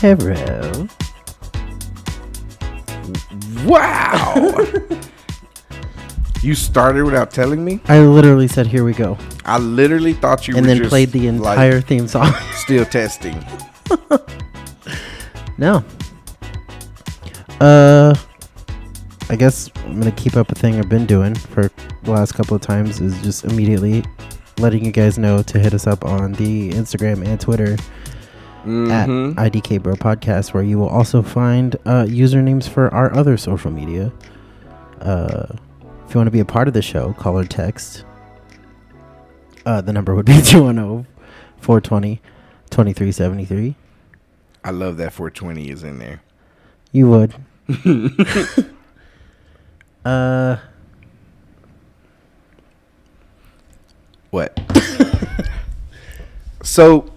Hello. Wow. You started without telling me? I literally said, here we go. I literally thought you and were then just played the entire theme song. Still testing. No. I guess I'm going to keep up a thing I've been doing for the last couple of times is just immediately letting you guys know to hit us up on the Instagram and Twitter at IDK Bro Podcast, where you will also find usernames for our other social media. If you want to be a part of the show, call or text. The number would be 210-420-2373. I love that 420 is in there. You would. What? So,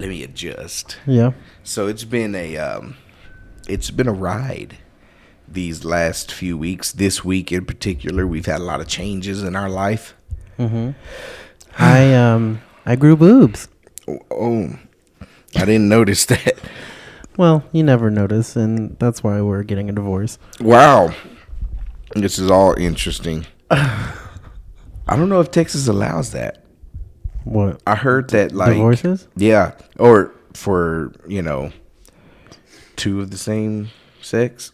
let me adjust. Yeah. So it's been a ride these last few weeks. This week in particular, we've had a lot of changes in our life. Mm-hmm. I grew boobs. Oh, I didn't notice that. Well, you never notice, and that's why we're getting a divorce. Wow. This is all interesting. I don't know if Texas allows that. What? I heard that, like... Divorces? Yeah. Or for, two of the same sex.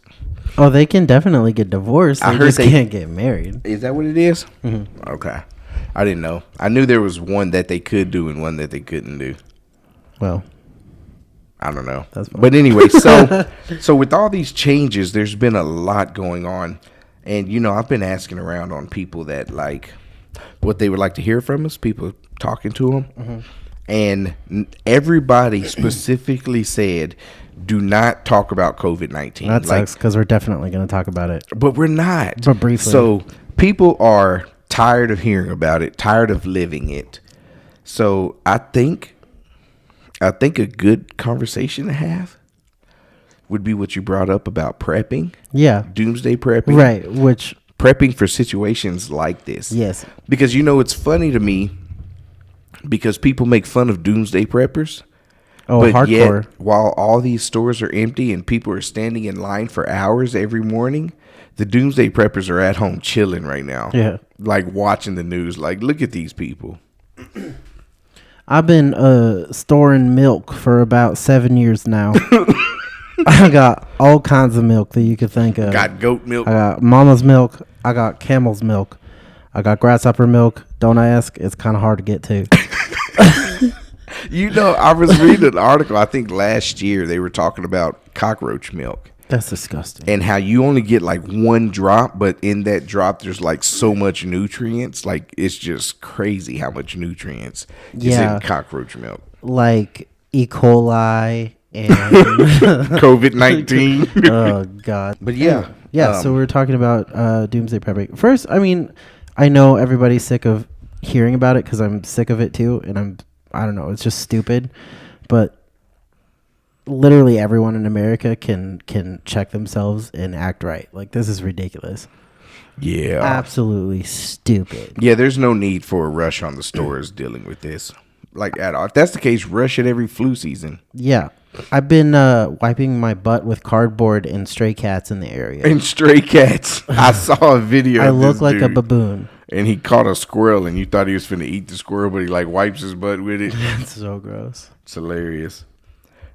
Oh, they can definitely get divorced. I They heard just they can't get married. Is that what it is? Mm-hmm. Okay. I didn't know. I knew there was one that they could do and one that they couldn't do. Well... I don't know. That's fine. But anyway, so with all these changes, there's been a lot going on. And, I've been asking around on people that, like, what they would like to hear from us, people talking to them. Mm-hmm. And everybody specifically said, do not talk about COVID-19. That sucks because we're definitely going to talk about it. But we're not. But briefly. So people are tired of hearing about it, tired of living it. So I think a good conversation to have would be what you brought up about prepping. Yeah. Doomsday prepping. Right. Which. Prepping for situations like this. Yes. Because, it's funny to me because people make fun of doomsday preppers. Oh, but hardcore. Yet, while all these stores are empty and people are standing in line for hours every morning, the doomsday preppers are at home chilling right now. Yeah. Like watching the news. Like, look at these people. I've been storing milk for about 7 years now. I got all kinds of milk that you could think of. Got goat milk. I got mama's milk. I got camel's milk. I got grasshopper milk. Don't ask. It's kind of hard to get to. I was reading an article, I think last year, they were talking about cockroach milk. That's disgusting. And how you only get like one drop, but in that drop, there's like so much nutrients. Like, it's just crazy how much nutrients is in cockroach milk. Like E. coli and COVID-19. Oh, God. But yeah. Yeah, so we were talking about Doomsday Prepping. First, I know everybody's sick of hearing about it because I'm sick of it too. And I don't know, it's just stupid. But literally everyone in America can check themselves and act right. Like, this is ridiculous. Yeah. Absolutely stupid. Yeah, there's no need for a rush on the stores dealing with this. Like, at all. If that's the case, rush it every flu season. Yeah. I've been wiping my butt with cardboard and stray cats in the area. And stray cats. I saw a video I of look this like dude, a baboon. and he caught a squirrel, and you thought he was finna eat the squirrel, but he, like, wipes his butt with it. It's so gross. It's hilarious.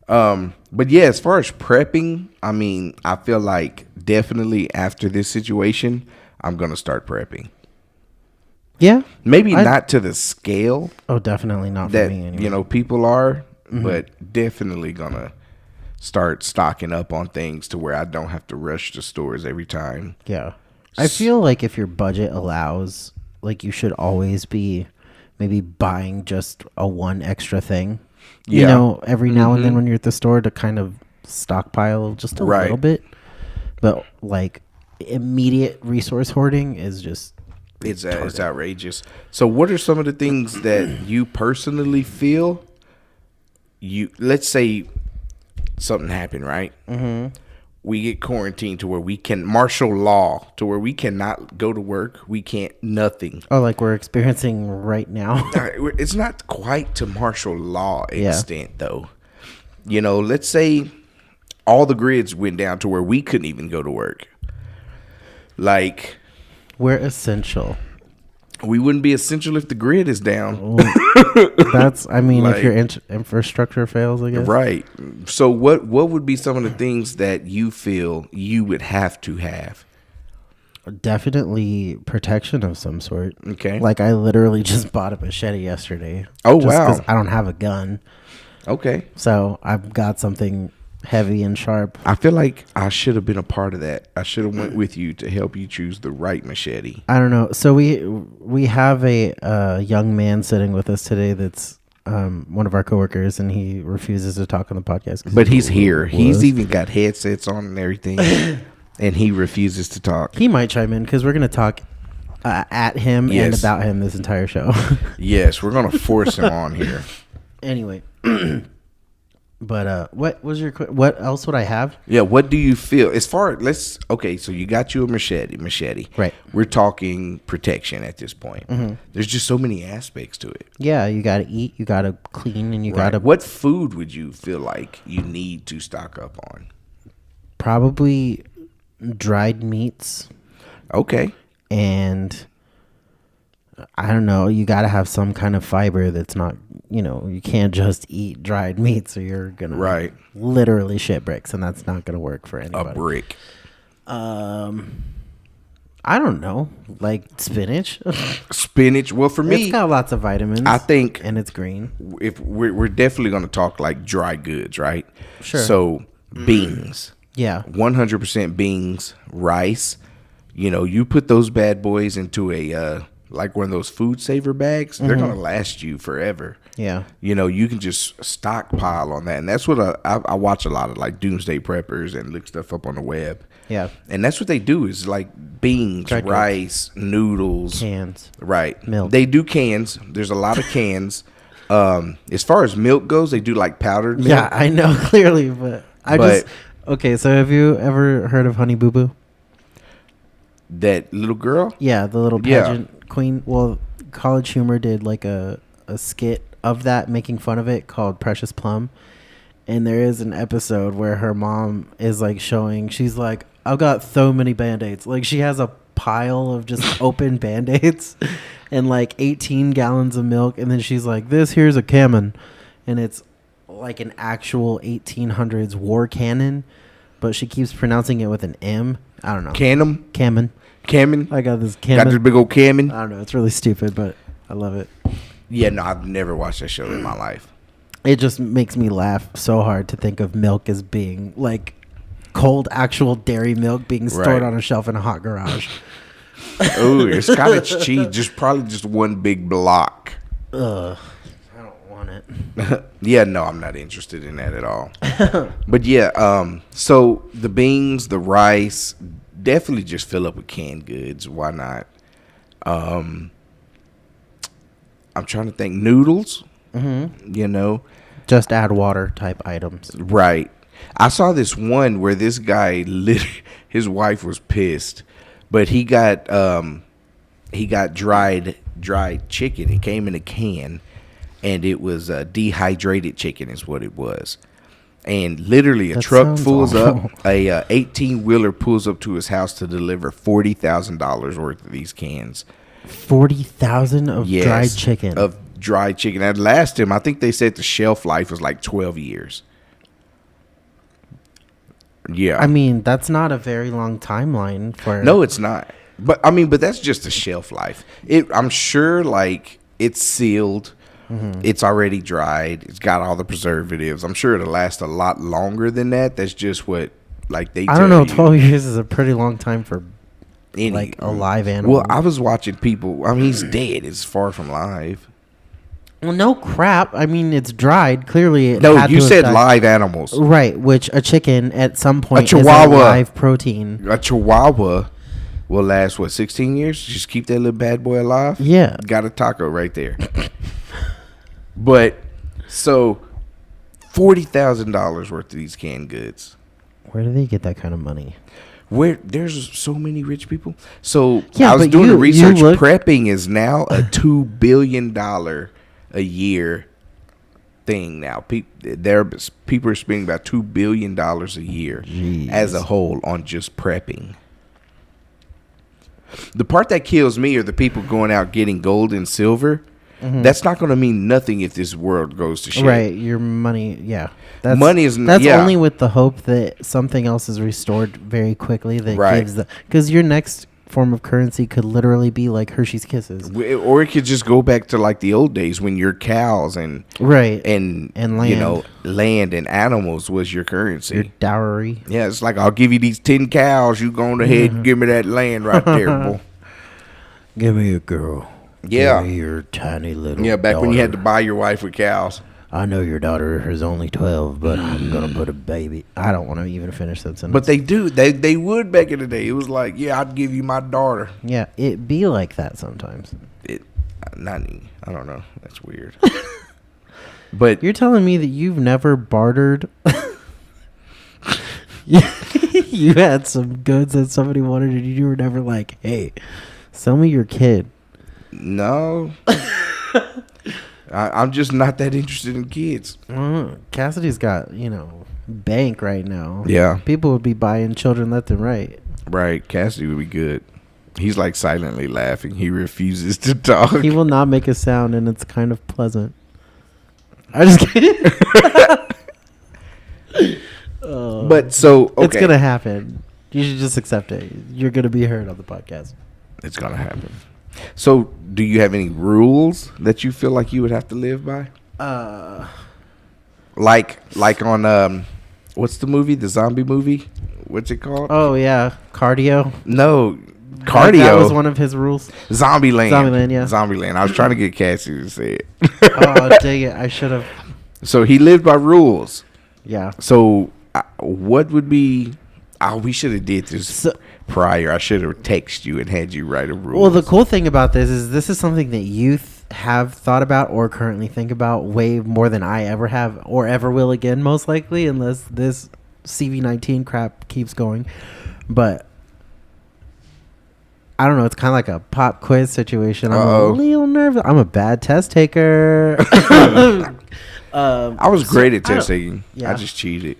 But yeah, as far as prepping, I feel like definitely after this situation, I'm going to start prepping. Yeah. Maybe not to the scale. Oh, definitely not that, for me anyway. People are, but definitely going to start stocking up on things to where I don't have to rush to stores every time. Yeah. I feel like if your budget allows, like, you should always be maybe buying just one extra thing. Yeah. Every now and then when you're at the store to kind of stockpile just a little bit. But, like, immediate resource hoarding is just... It's outrageous. So what are some of the things that you personally feel let's say something happened, right? Mm-hmm. We get quarantined to where we can martial law to where we cannot go to work. We can't nothing. Oh, like we're experiencing right now. It's not quite to martial law extent though. You know, let's say all the grids went down to where we couldn't even go to work. Like, we're essential. We wouldn't be essential if the grid is down. That's, I mean, like, if your infrastructure fails, I guess. Right. So what would be some of the things that you feel you would have to have? Definitely protection of some sort. Okay. Like, I literally just bought a machete yesterday. Oh, just wow. because I don't have a gun. Okay. So I've got something heavy and sharp. I feel like I should have been a part of that. I should have went with you to help you choose the right machete. I don't know. So we have a young man sitting with us today that's one of our coworkers, and he refuses to talk on the podcast. But he's here. He's even got headsets on and everything, and he refuses to talk. He might chime in because we're going to talk at him and about him this entire show. Yes, we're going to force him on here. Anyway. But what was your what else would I have? Yeah, what do you feel as far okay, so you got you a machete. Right. We're talking protection at this point. Mm-hmm. There's just so many aspects to it. Yeah, you got to eat, you got to clean, and you got to... What food would you feel like you need to stock up on? Probably dried meats. Okay. And I don't know, you got to have some kind of fiber that's not, you can't just eat dried meats or you're going to literally shit bricks, and that's not going to work for anybody. A brick. I don't know, like spinach. Spinach. Well, for me, it's got lots of vitamins. I think, and it's green. If we're definitely going to talk like dry goods, right? Sure. So beans. Yeah. 100% beans, rice. You put those bad boys into a like one of those food saver bags, they're going to last you forever. Yeah. You can just stockpile on that. And that's what I watch a lot of, like Doomsday Preppers, and look stuff up on the web. Yeah. And that's what they do is like beans, rice, noodles. Cans. Right. Milk. They do cans. There's a lot of cans. As far as milk goes, they do like powdered milk. Yeah, I know clearly, but okay, so have you ever heard of Honey Boo Boo? That little girl? Yeah, the little pageant queen. Well, College Humor did like a skit of that, making fun of it, called Precious Plum. And there is an episode where her mom is like showing, she's like, I've got so many Band-Aids. Like, she has a pile of just open Band-Aids and like 18 gallons of milk. And then she's like, this here's a cannon. And it's like an actual 1800s war cannon, but she keeps pronouncing it with an M. I don't know. Cannon? Cammon. I got this Cammon. Got this big old Cammon? I don't know. It's really stupid, but I love it. Yeah, no, I've never watched that show in my life. It just makes me laugh so hard to think of milk as being like cold, actual dairy milk being stored on a shelf in a hot garage. Oh, it's cottage cheese. Probably just one big block. Ugh. I don't want it. Yeah, no, I'm not interested in that at all. But yeah, so the beans, the rice, definitely just fill up with canned goods. Why not? I'm trying to think. Noodles, just add water type items. Right. I saw this one where this guy, his wife was pissed, but he got dried chicken. It came in a can, and it was dehydrated chicken is what it was. And literally a truck pulls up, a 18-wheeler pulls up to his house to deliver $40,000 worth of these cans. 40,000 of dried chicken. Of dried chicken. That lasted him, I think they said the shelf life was like 12 years. Yeah. I mean, that's not a very long timeline for... No, it's not. But that's just the shelf life. I'm sure like it's sealed. Mm-hmm. It's already dried. It's got all the preservatives. I'm sure it'll last a lot longer than that. That's just what like they I don't know, 12 years is a pretty long time for like a live animal. Well, I was watching people. He's dead. It's far from live. Well, no crap. It's dried. Clearly, you said live animals. Right, which a chicken at some point is a live protein. A chihuahua will last, 16 years? Just keep that little bad boy alive? Yeah. Got a taco right there. But, so, $40,000 worth of these canned goods. Where do they get that kind of money? Where there's so many rich people. So, yeah, I was doing the research. Prepping is now a $2 billion a year thing now. People are spending about $2 billion a year as a whole on just prepping. The part that kills me are the people going out getting gold and silver. Mm-hmm. That's not going to mean nothing if this world goes to shit. Right, your money, yeah. That's yeah. only with the hope that something else is restored very quickly that gives because your next form of currency could literally be like Hershey's Kisses, or it could just go back to like the old days when your cows and land, land and animals was your currency, your dowry. Yeah, it's like, I'll give you these 10 cows, you go on ahead and give me that land right there, boy. Give me a girl. Yeah, give me your tiny little back daughter. when you had to buy your wife with cows. I know your daughter is only 12, but I'm gonna put a baby. I don't want to even finish that sentence. But they do. They would back in the day. It was like, yeah, I'd give you my daughter. Yeah, it be like that sometimes. I don't know. That's weird. But you're telling me that you've never bartered? You had some goods that somebody wanted, and you were never like, "Hey, sell me your kid." No. I'm just not that interested in kids. Cassidy's got, bank right now. Yeah. People would be buying children left and right. Right. Cassidy would be good. He's like silently laughing. He refuses to talk. He will not make a sound, and it's kind of pleasant. I'm just kidding. But so, okay. It's going to happen. You should just accept it. You're going to be heard on the podcast. It's going to happen. So, do you have any rules that you feel like you would have to live by? Like on what's the movie? The zombie movie? What's it called? Oh yeah, Cardio. No, Cardio. That was one of his rules. Zombieland. Zombieland, yeah. Zombieland. I was trying to get Cassie to say it. Oh dang it! I should have. So he lived by rules. Yeah. So what would be? Oh, we should have did this prior. I should have texted you and had you write a rule. Well, the cool thing about this is something that you have thought about or currently think about way more than I ever have or ever will again, most likely, unless this CV-19 crap keeps going. But I don't know. It's kind of like a pop quiz situation. I'm a little nervous. I'm a bad test taker. I was great at test taking. Yeah. I just cheated.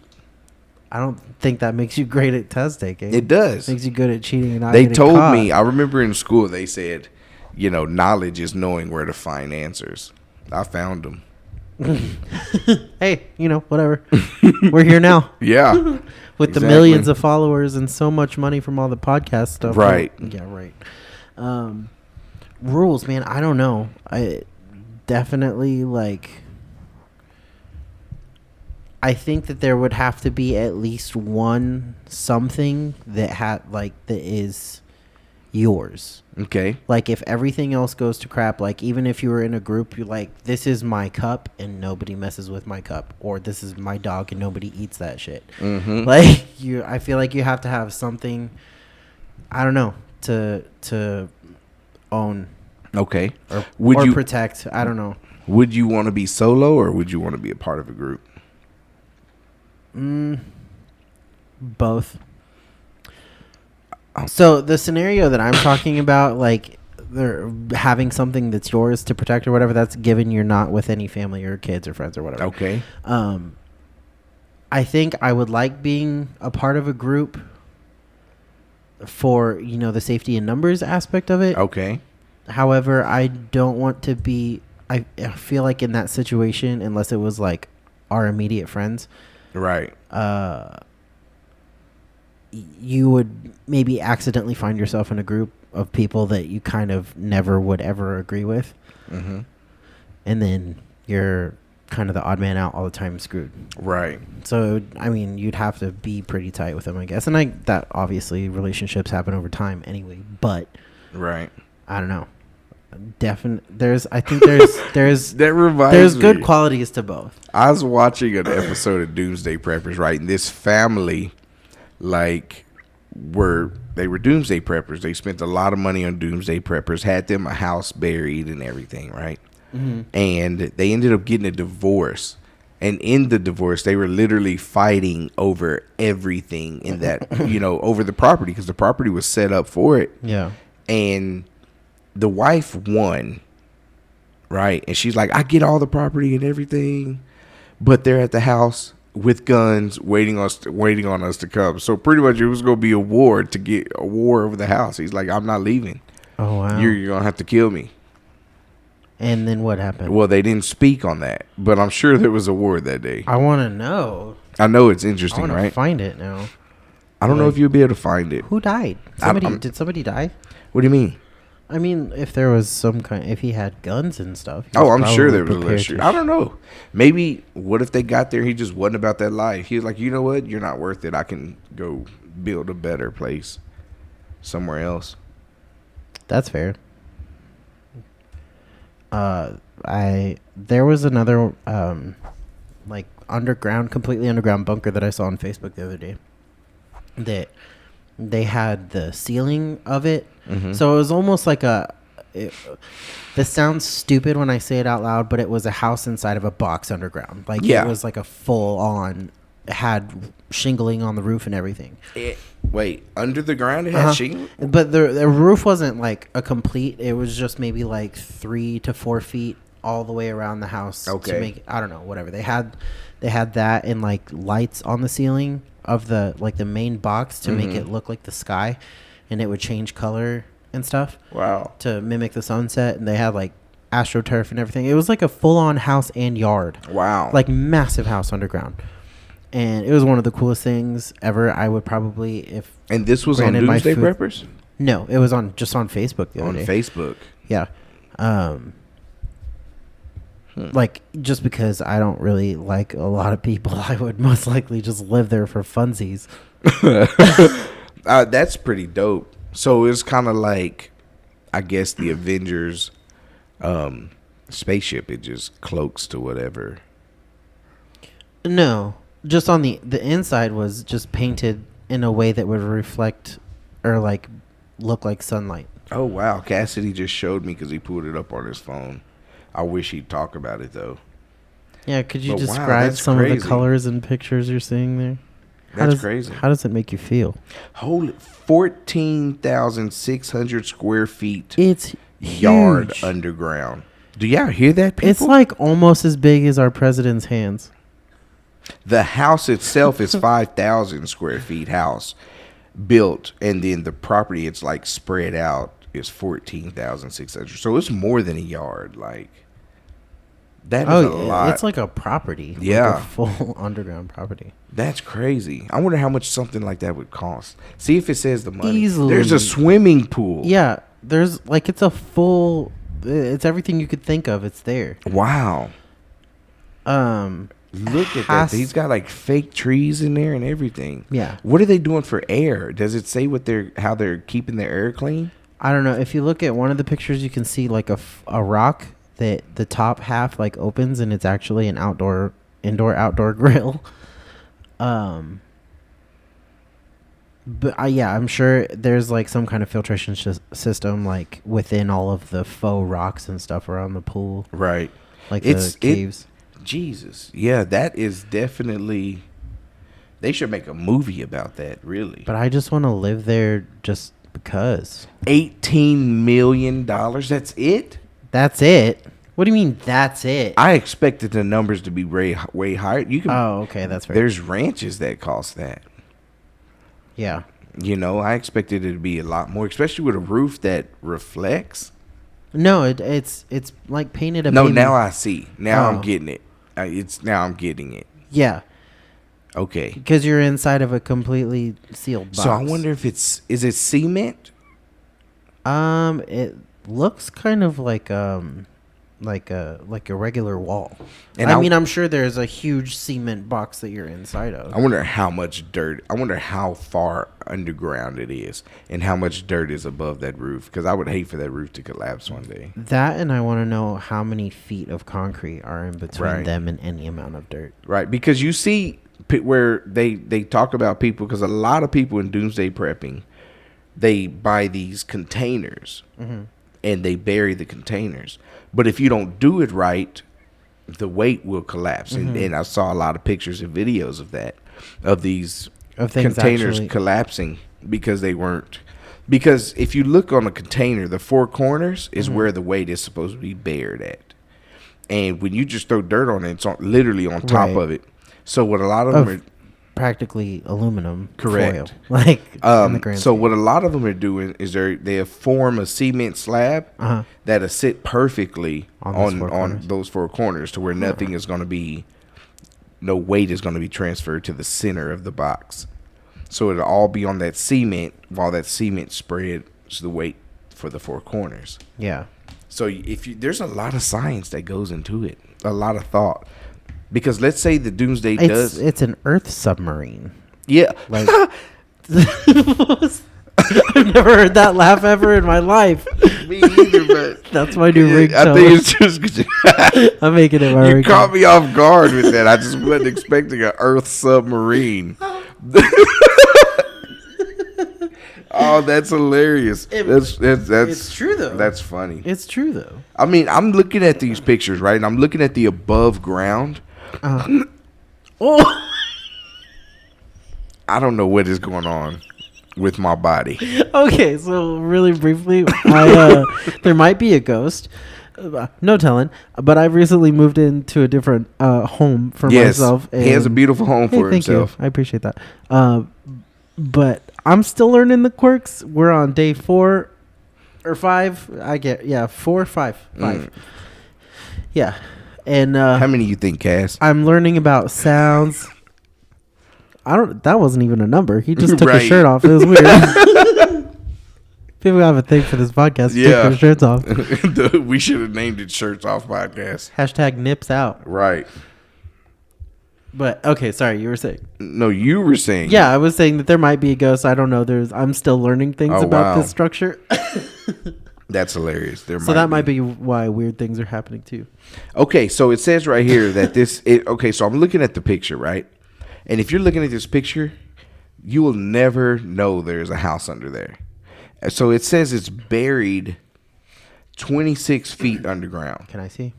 I don't think that makes you great at test taking. It does. It makes you good at cheating and not They getting told caught. me, I remember in school they said, knowledge is knowing where to find answers. I found them. Hey, whatever. We're here now. Yeah. With the millions of followers and so much money from all the podcast stuff. Right. Yeah, right. Rules, man, I don't know. I definitely I think that there would have to be at least one something that is yours. Okay. Like if everything else goes to crap, like even if you were in a group, you're like, this is my cup and nobody messes with my cup, or this is my dog and nobody eats that shit. Mm-hmm. I feel like you have to have something, I don't know, to own. Okay. Or protect. I don't know. Would you want to be solo or would you want to be a part of a group? Both. So the scenario that I'm talking about, like they're having something that's yours to protect or whatever, that's given you're not with any family or kids or friends or whatever. Okay. I think I would like being a part of a group for, the safety and numbers aspect of it. Okay. However, I don't want to be, I feel like in that situation, unless it was like our immediate friends. Right. You would maybe accidentally find yourself in a group of people that you kind of never would ever agree with. Mm-hmm. And then you're kind of the odd man out all the time, screwed. Right. So, you'd have to be pretty tight with them, I guess. And that obviously relationships happen over time anyway, but right. I don't know. There's that reminds there's me. Good qualities to both. I was watching an episode of Doomsday Preppers, right? And this family, they were Doomsday Preppers. They spent a lot of money on Doomsday Preppers, had them a house buried and everything, right? Mm-hmm. And they ended up getting a divorce. And in the divorce, they were literally fighting over everything in that, over the property, because the property was set up for it. Yeah. And the wife won, right? And she's like, I get all the property and everything. but they're at the house with guns waiting on us to come. So pretty much it was going to be a war over the house. He's like, I'm not leaving. Oh, wow. You're going to have to kill me. And then what happened? Well, they didn't speak on that, but I'm sure there was a war that day. I want to know. I know it's interesting, I want right? to find it now. I don't know if you'll be able to find it. Who died? Did somebody die? What do you mean? I mean, if there was some kind, if he had guns and stuff. Oh, I'm sure there was a little. I don't know. Maybe what if they got there? He just wasn't about that life. He was like, you know what? You're not worth it. I can go build a better place somewhere else. That's fair. There was another like completely underground bunker that I saw on Facebook the other day. That they had the ceiling of it. Mm-hmm. So it was almost like this sounds stupid when I say it out loud, but it was a house inside of a box underground. Like it was like a full on, had shingling on the roof and everything. Wait, under the ground it had shingling? But the roof wasn't like a complete, it was just maybe like 3 to 4 feet all the way around the house. Okay. To make, I don't know, whatever. They had that and like lights on the ceiling of the main box to make it look like the sky, and it would change color and stuff. Wow. To mimic the sunset, and they had like AstroTurf and everything. It was like a full-on house and yard. Wow. Like massive house underground. And it was one of the coolest things ever. I would probably, And this was on Doomsday Preppers? No, it was just on Facebook the other day. On Facebook. Yeah. Like, just because I don't really like a lot of people, I would most likely just live there for funsies. That's pretty dope. So it's kind of like, I guess, the Avengers spaceship. It just cloaks to whatever. No, just on the inside was just painted in a way that would reflect or like look like sunlight. Oh, wow. Cassidy just showed me because he pulled it up on his phone. I wish he'd talk about it, though. Yeah, could you describe some of the colors and pictures you're seeing there? That's crazy. How does it make you feel? Holy, 14,600 square feet. It's yard huge. Underground. Do y'all hear that, people? It's like almost as big as our president's hands. The house itself is 5,000 square feet house built, and then the property it's like spread out is 14,600. So it's more than a yard. Like that is a lot. It's like a property. Yeah, like a full underground property. That's crazy. I wonder how much something like that would cost. See if it says the money. Easily. There's a swimming pool. Yeah, there's like it's it's everything you could think of. It's there. Wow. Look at that. He's got like fake trees in there and everything. Yeah. What are they doing for air? Does it say how they're keeping their air clean? I don't know. If you look at one of the pictures, you can see like a rock that the top half like opens, and it's actually an indoor-outdoor grill. But yeah, I'm sure there's like some kind of filtration system like within all of the faux rocks and stuff around the pool. Right. Like the caves. Jesus. Yeah, that is definitely... They should make a movie about that, really. But I just want to live there just because. $18 million? That's it? That's it? What do you mean, that's it? I expected the numbers to be way higher. Okay, that's fair. There's ranches that cost that. Yeah. You know, I expected it to be a lot more, especially with a roof that reflects. No, it's like painted. No, now I see. Now I'm getting it. I'm getting it. Yeah. Okay. Because you're inside of a completely sealed box. So I wonder if is it cement? It looks kind of like a regular wall. And I mean, I'm sure there's a huge cement box that you're inside of. I wonder how much dirt. I wonder how far underground it is, and how much dirt is above that roof. Because I would hate for that roof to collapse one day. That, and I want to know how many feet of concrete are in between them and any amount of dirt. Right, because you see where they talk about people, because a lot of people in Doomsday Prepping, they buy these containers and they bury the containers. But if you don't do it right, the weight will collapse. And I saw a lot of pictures and videos of that, of these containers collapsing because they weren't. Because if you look on a container, the four corners is where the weight is supposed to be bared at. And when you just throw dirt on it, it's literally on top of it. So what a lot of them are practically aluminum correct. foil. Like in the grand so what a lot of them are doing is they form a cement slab that'll sit perfectly on those four corners to where nothing is going to be, no weight is going to be transferred to the center of the box. So it'll all be on that cement while that cement spreads the weight for the four corners. Yeah. So there's a lot of science that goes into it, a lot of thought. Because let's say the Doomsday does. It's an Earth submarine. Yeah. Like, I've never heard that laugh ever in my life. Me either, but that's my new ringtone. I think it's just because I'm making it my ringtone. You caught me off guard with that. I just wasn't expecting an Earth submarine. Oh, that's hilarious. That's it's true though. That's funny. It's true though. I mean, I'm looking at these pictures, right? And I'm looking at the above ground. Oh, I don't know what is going on with my body. Okay, so really briefly, there might be a ghost. No telling. But I've recently moved into a different home for myself. He has a beautiful home for himself. You. I appreciate that. But I'm still learning the quirks. We're on day 4 or 5. 4 or 5. 5. Yeah. And how many you think, Cass? I'm learning about sounds. That wasn't even a number. He just took his shirt off. It was weird. People have a thing for this podcast. Yeah. Take their shirts off. We should have named it Shirts Off Podcast. # nips out. Right. But okay, sorry, you were saying. No, you were saying. Yeah, I was saying that there might be a ghost. I don't know. I'm still learning things about this structure. That's hilarious. That might be why weird things are happening too. Okay, so it says right here that so I'm looking at the picture, right? And if you're looking at this picture, you will never know there's a house under there. So it says it's buried 26 feet underground. Can I see?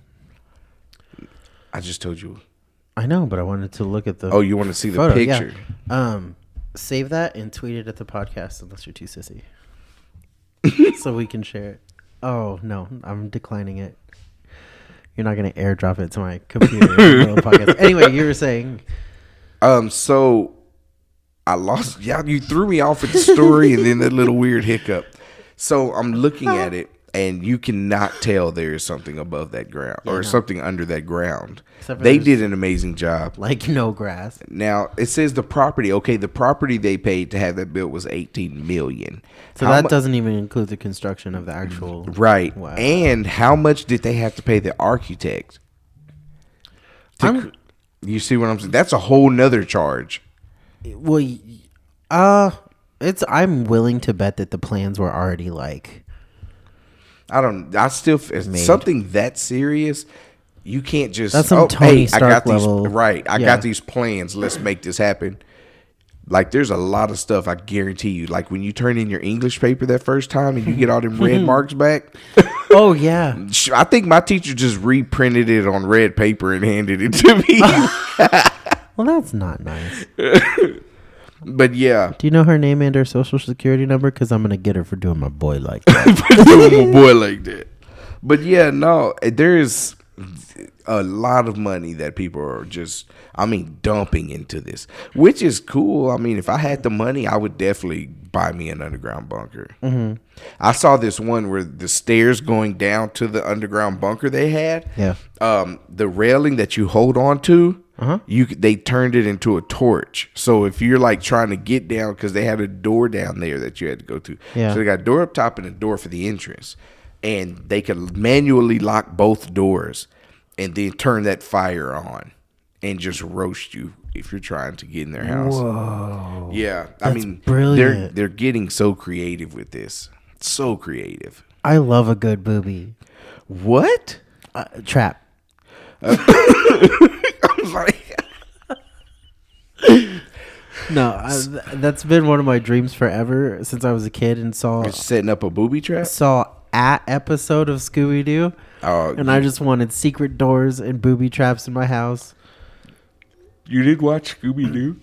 I just told you. I know, but I wanted to look at the. Oh, you want to see the photo, picture? Yeah. Save that and tweet it at the podcast unless you're too sissy. So we can share it. Oh no, I'm declining it. You're not gonna airdrop it to my computer. Podcast. Anyway, you were saying. So I lost. Yeah, you threw me off with the story and then that little weird hiccup. So I'm looking at it, and you cannot tell there is something above that ground something under that ground. They did an amazing job. Like no grass. Now it says the property. Okay, the property they paid to have that built was $18 million. So that doesn't even include the construction of the actual. Right. Wow. And how much did they have to pay the architect? You see what I'm saying? That's a whole nother charge. Well, I'm willing to bet that the plans were already like. Something that serious. You can't just. That's some Tony Stark level. I got these plans. Let's make this happen. Like, there's a lot of stuff, I guarantee you. Like, when you turn in your English paper that first time and you get all them red marks back. Oh, yeah. I think my teacher just reprinted it on red paper and handed it to me. Well, that's not nice. But, yeah. Do you know her name and her social security number? Because I'm going to get her for doing my boy like that. But, yeah, no. There's a lot of money that people are just, dumping into this, which is cool. I mean, if I had the money, I would definitely buy me an underground bunker. Mm-hmm. I saw this one where the stairs going down to the underground bunker they had, the railing that you hold on to, they turned it into a torch. So if you're like trying to get down, because they had a door down there that you had to go to. So they got a door up top and a door for the entrance. And they could manually lock both doors and then turn that fire on and just roast you if you're trying to get in their house. Whoa. Yeah. That's brilliant. They're getting so creative with this. So creative. I love a good booby. What? Trap. I was like... No, that's been one of my dreams forever since I was a kid and saw... Setting up a booby trap? Saw an episode of Scooby-Doo. And I just wanted secret doors and booby traps in my house. You did watch Scooby-Doo?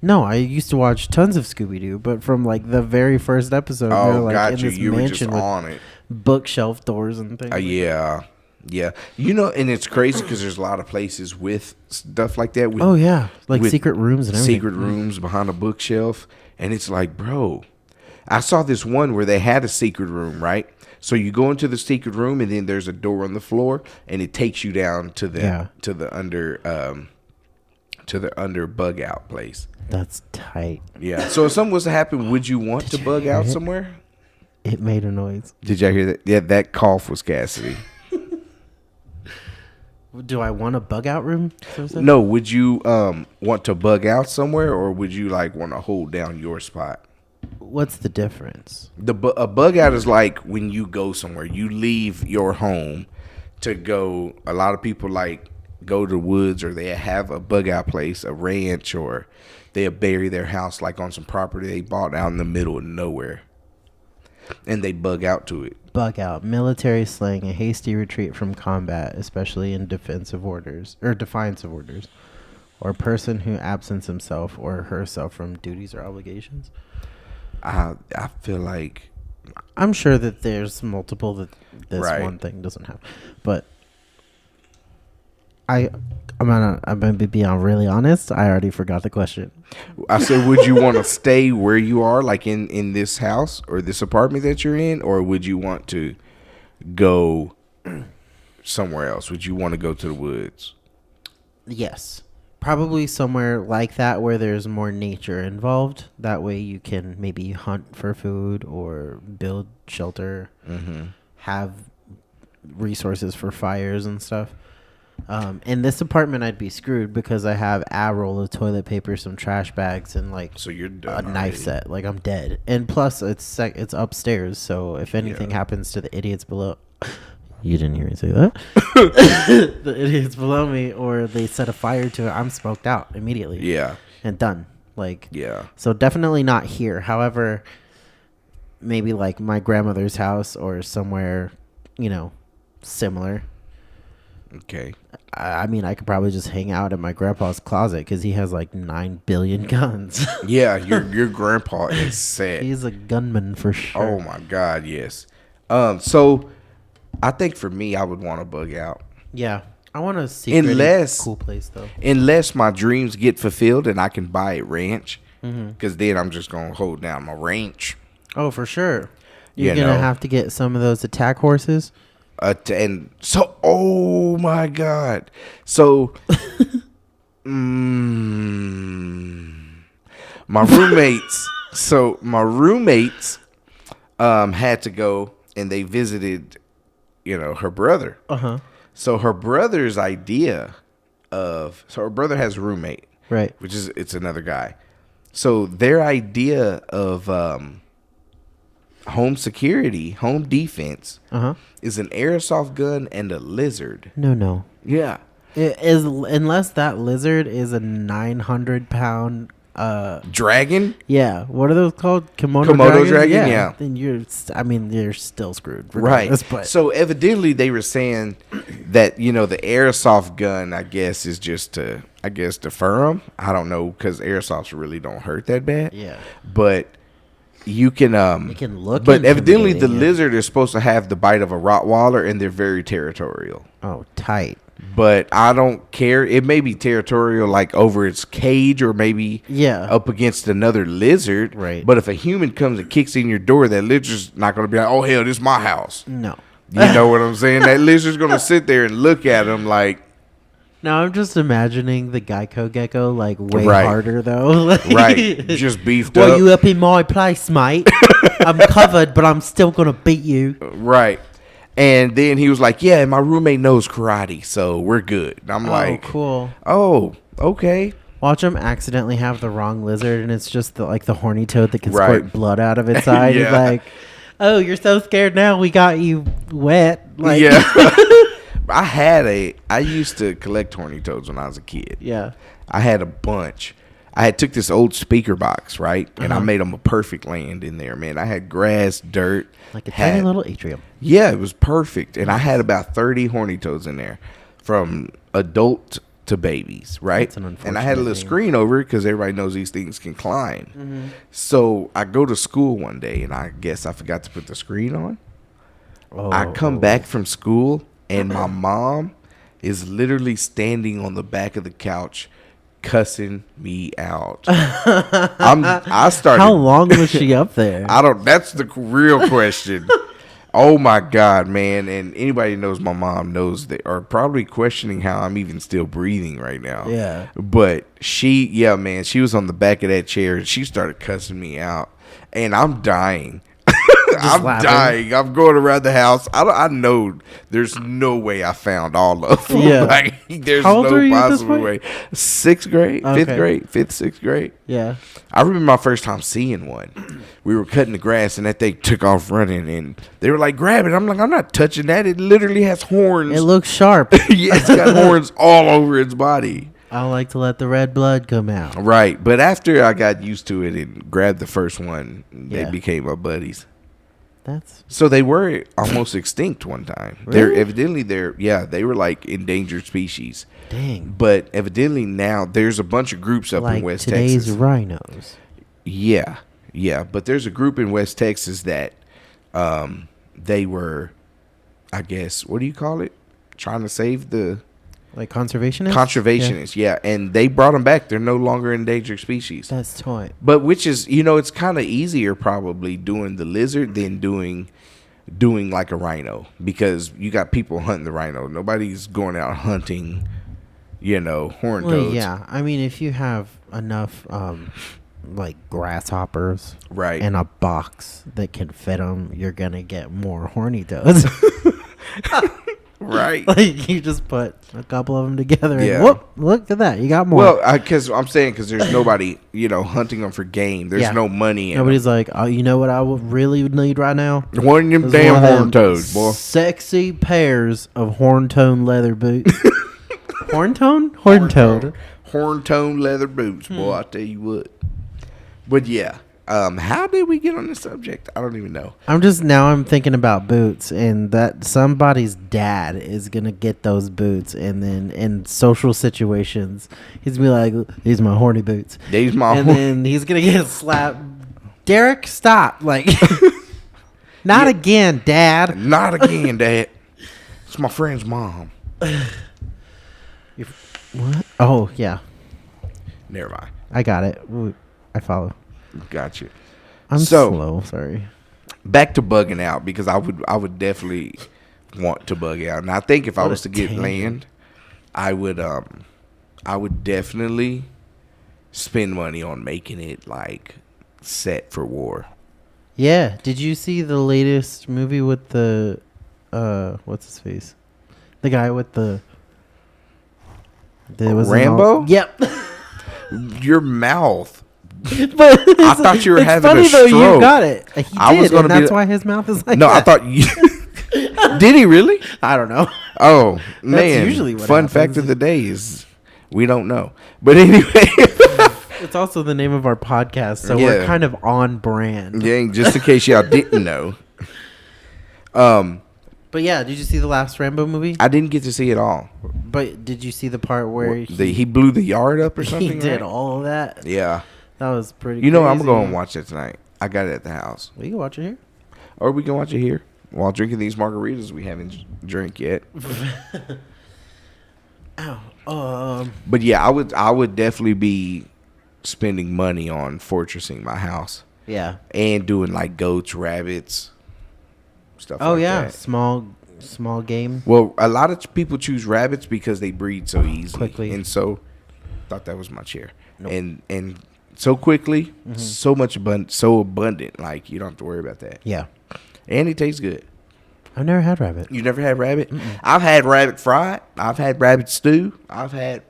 No, I used to watch tons of Scooby-Doo, but from like the very first episode, they're like in this You were mansion just with on it. bookshelf doors and things. Yeah. Yeah. And it's crazy because there's a lot of places with stuff like that. With, Oh, yeah. Like with secret rooms and everything. secret rooms behind a bookshelf. And it's like, bro, I saw this one where they had a secret room, right? So you go into the secret room and then there's a door on the floor and it takes you down to the under bug out place. That's tight. Yeah. So if something was to happen, would you want to bug out somewhere? It made a noise. Did y'all hear that? Yeah, that cough was Cassidy. Do I want a bug out room? No, would you want to bug out somewhere, or would you like want to hold down your spot? What's the difference? A bug out is like when you go somewhere, you leave your home to go. A lot of people like go to the woods, or they have a bug out place, a ranch, or they bury their house like on some property they bought out in the middle of nowhere, and they bug out to it. Bug out, military slang, a hasty retreat from combat, especially in defensive orders or defiance of orders, or a person who absents himself or herself from duties or obligations. I feel like I'm sure that there's multiple that this one thing doesn't have, but I'm gonna be really honest. I already forgot the question. I said, would you want to stay where you are, like in this house or this apartment that you're in, or would you want to go somewhere else? Would you want to go to the woods? Yes, probably somewhere like that where there's more nature involved. That way you can maybe hunt for food or build shelter, have resources for fires and stuff. In this apartment, I'd be screwed because I have a roll of toilet paper, some trash bags, and so you're done a knife set. Like, I'm dead. And plus, it's upstairs, so if anything happens to the idiots below, you didn't hear me say that. The idiots below me, or they set a fire to it, I'm smoked out immediately. Yeah, and done. So definitely not here. However, maybe like my grandmother's house or somewhere, similar. Okay. I mean, I could probably just hang out in my grandpa's closet because he has like 9 billion guns. Yeah, your grandpa is set. He's a gunman for sure. Oh my God, yes. So I think for me, I would want to bug out. Yeah, I want a secret cool place though. Unless my dreams get fulfilled and I can buy a ranch, because then I'm just gonna hold down my ranch. Oh, for sure. You're gonna have to get some of those attack horses. And so, oh my God. So, my roommates had to go and they visited, her brother. So her brother's idea so her brother has a roommate. Right. It's another guy. So their idea of, home security, home defense, is an airsoft gun and a lizard. No. Yeah. It is, unless that lizard is a 900-pound dragon. Yeah. What are those called? Komodo dragon. Yeah. Then you're still screwed. Right. But. So evidently they were saying that the airsoft gun, I guess, is just to defer them. I don't know, because airsofts really don't hurt that bad. Yeah. But you can look, but evidently the lizard is supposed to have the bite of a Rottweiler, and they're very territorial. Oh, tight. But I don't care. It may be territorial, like over its cage, or maybe up against another lizard. Right. But if a human comes and kicks in your door, that lizard's not going to be like, "Oh hell, this is my house." No. You know what I'm saying? That lizard's going to sit there and look at him like. Now I'm just imagining the Geico gecko like way harder though. Just beefed up. Well, you up in my place, mate. I'm covered, but I'm still gonna beat you. Right. And then he was like, "Yeah, and my roommate knows karate, so we're good." And I'm like, "Cool. Oh, okay." Watch him accidentally have the wrong lizard, and it's just the horny toad that can squirt blood out of its eye. He's like, "Oh, you're so scared now. We got you wet." Like, yeah. I used to collect horny toads when I was a kid. Yeah. I had a bunch. I had took this old speaker box, right? And I made them a perfect land in there, man. I had grass, dirt. Like a tiny little atrium. Yeah, it was perfect. And I had about 30 horny toads in there, from adult to babies, right? That's an unfortunate and I had a little screen over it because everybody knows these things can climb. So I go to school one day, and I guess I forgot to put the screen on. I come back from school, and my mom is literally standing on the back of the couch cussing me out. I started. How long was she up there? That's the real question. Oh my God, man. And anybody who knows my mom knows they are probably questioning how I'm even still breathing right now. Yeah. But she was on the back of that chair and she started cussing me out. And I'm dying. I'm dying. I'm going around the house. I know there's no way I found all of them. Yeah. Like, there's How old no are you at this possible way. 6th grade, Okay. 5th grade, 5th, 6th grade. Yeah. I remember my first time seeing one. We were cutting the grass and that thing took off running and they were like, grab it. I'm like, I'm not touching that. It literally has horns. It looks sharp. Yeah, it's got horns all over its body. I like to let the red blood come out. Right. But after I got used to it and grabbed the first one, they Yeah. became my buddies. That's So they were almost extinct one time. Really? They were like endangered species. dang. But evidently now there's a bunch of groups up Like in West today's Texas. rhinos. Yeah. But there's a group in West Texas that they were, I guess, what do you call it? Trying to save the Like conservationists? conservationists. Yeah. And they brought them back. They're no longer endangered species. That's toy. But which is, it's kind of easier probably doing the lizard than doing like a rhino, because you got people hunting the rhino. Nobody's going out hunting, horned Well, toads. yeah. I mean, if you have enough, like grasshoppers, Right. and a box that can fit them, you're gonna get more horny toads. Right. Like you just put a couple of them together, Yeah. and whoop! Look at that, you got more. Well, because there's nobody, hunting them for game. There's Yeah. no money in Nobody's like, oh, you know what I would really need right now? them. One of them Is damn one of them horned toads, boy. Sexy pairs of horn-tone leather boots. Horn-tone? Horn-toed. Horn-toned leather boots, boy. I tell you what. But yeah, how did we get on this subject? I don't even know. I'm thinking about boots, and that somebody's dad is gonna get those boots, and then in social situations, he's gonna be like, "These are my horny boots," These my and then he's gonna get slapped. Derek, stop! Like, not again, Dad. Not again, Dad. It's my friend's mom. What? Oh yeah, Never mind. I got it. Ooh, I follow. Got you. I'm So- slow. Sorry. Back to bugging out, because I would definitely want to bug out. And I think if I What was a to get tangent. land, I would definitely spend money on making it like set for war. Yeah. Did you see the latest movie with the what's his face? The guy with the Rambo? Yep. Your mouth. But I thought you were it's having funny a though, you stroke. got it. He I did, was gonna and be that's the- why his mouth is like No, I that. thought you. Did he really? I don't know. Oh man! usually what Fun fact happens. of the day is we don't know. But anyway, It's also the name of our podcast, so Yeah. we're kind of on brand. yeah, just in case y'all didn't know, But yeah, did you see the last Rambo movie? I didn't get to see it all. But did you see the part where He blew the yard up or something. he did right? all of that? Yeah. That was pretty. You know, I'm crazy. going to watch it tonight. I got it at the house, We can watch it here. or we can watch it here while drinking these margaritas we haven't drank yet. Ow. But yeah, I would definitely be spending money on fortressing my house Yeah. and doing like goats, rabbits, stuff. Oh like yeah, that. small game. Well, a lot of people choose rabbits because they breed so easily. Quickly. And so, thought that was my chair. Nope. And so quickly, so abundant. Like, you don't have to worry about that. Yeah. And it tastes good. I've never had rabbit. You never had rabbit? I've had rabbit fried. I've had rabbit stew. I've had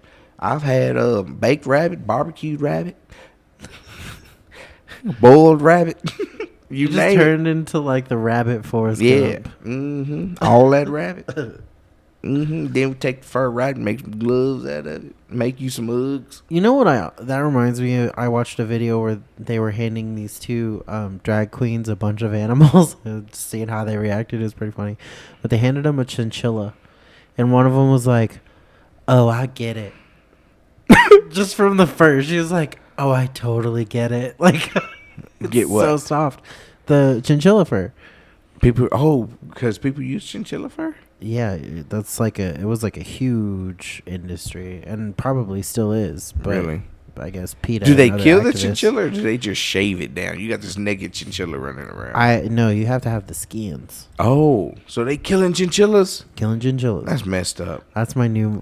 baked rabbit, barbecued rabbit, boiled rabbit. You just name it. turned into like the rabbit Forrest Yeah. Gump. All that rabbit. Then we take the fur right and make some gloves out of it. Make you some Uggs. You know what? That reminds me of, I watched a video where they were handing these two drag queens a bunch of animals, seeing how they reacted. It was pretty funny. But they handed them a chinchilla, and one of them was like, "Oh, I get it." Just from the first, she was like, "Oh, I totally get it." Like, it's Get what? So soft. The chinchilla fur. Because people use chinchilla fur? Yeah, that's like it was like a huge industry, and probably still is. But Really? I guess PETA. Do they and other kill the activists- chinchilla, or do they just shave it down? You got this naked chinchilla running around. No, you have to have the skins. Oh, so they killing chinchillas? Killing chinchillas. That's messed up. That's my new.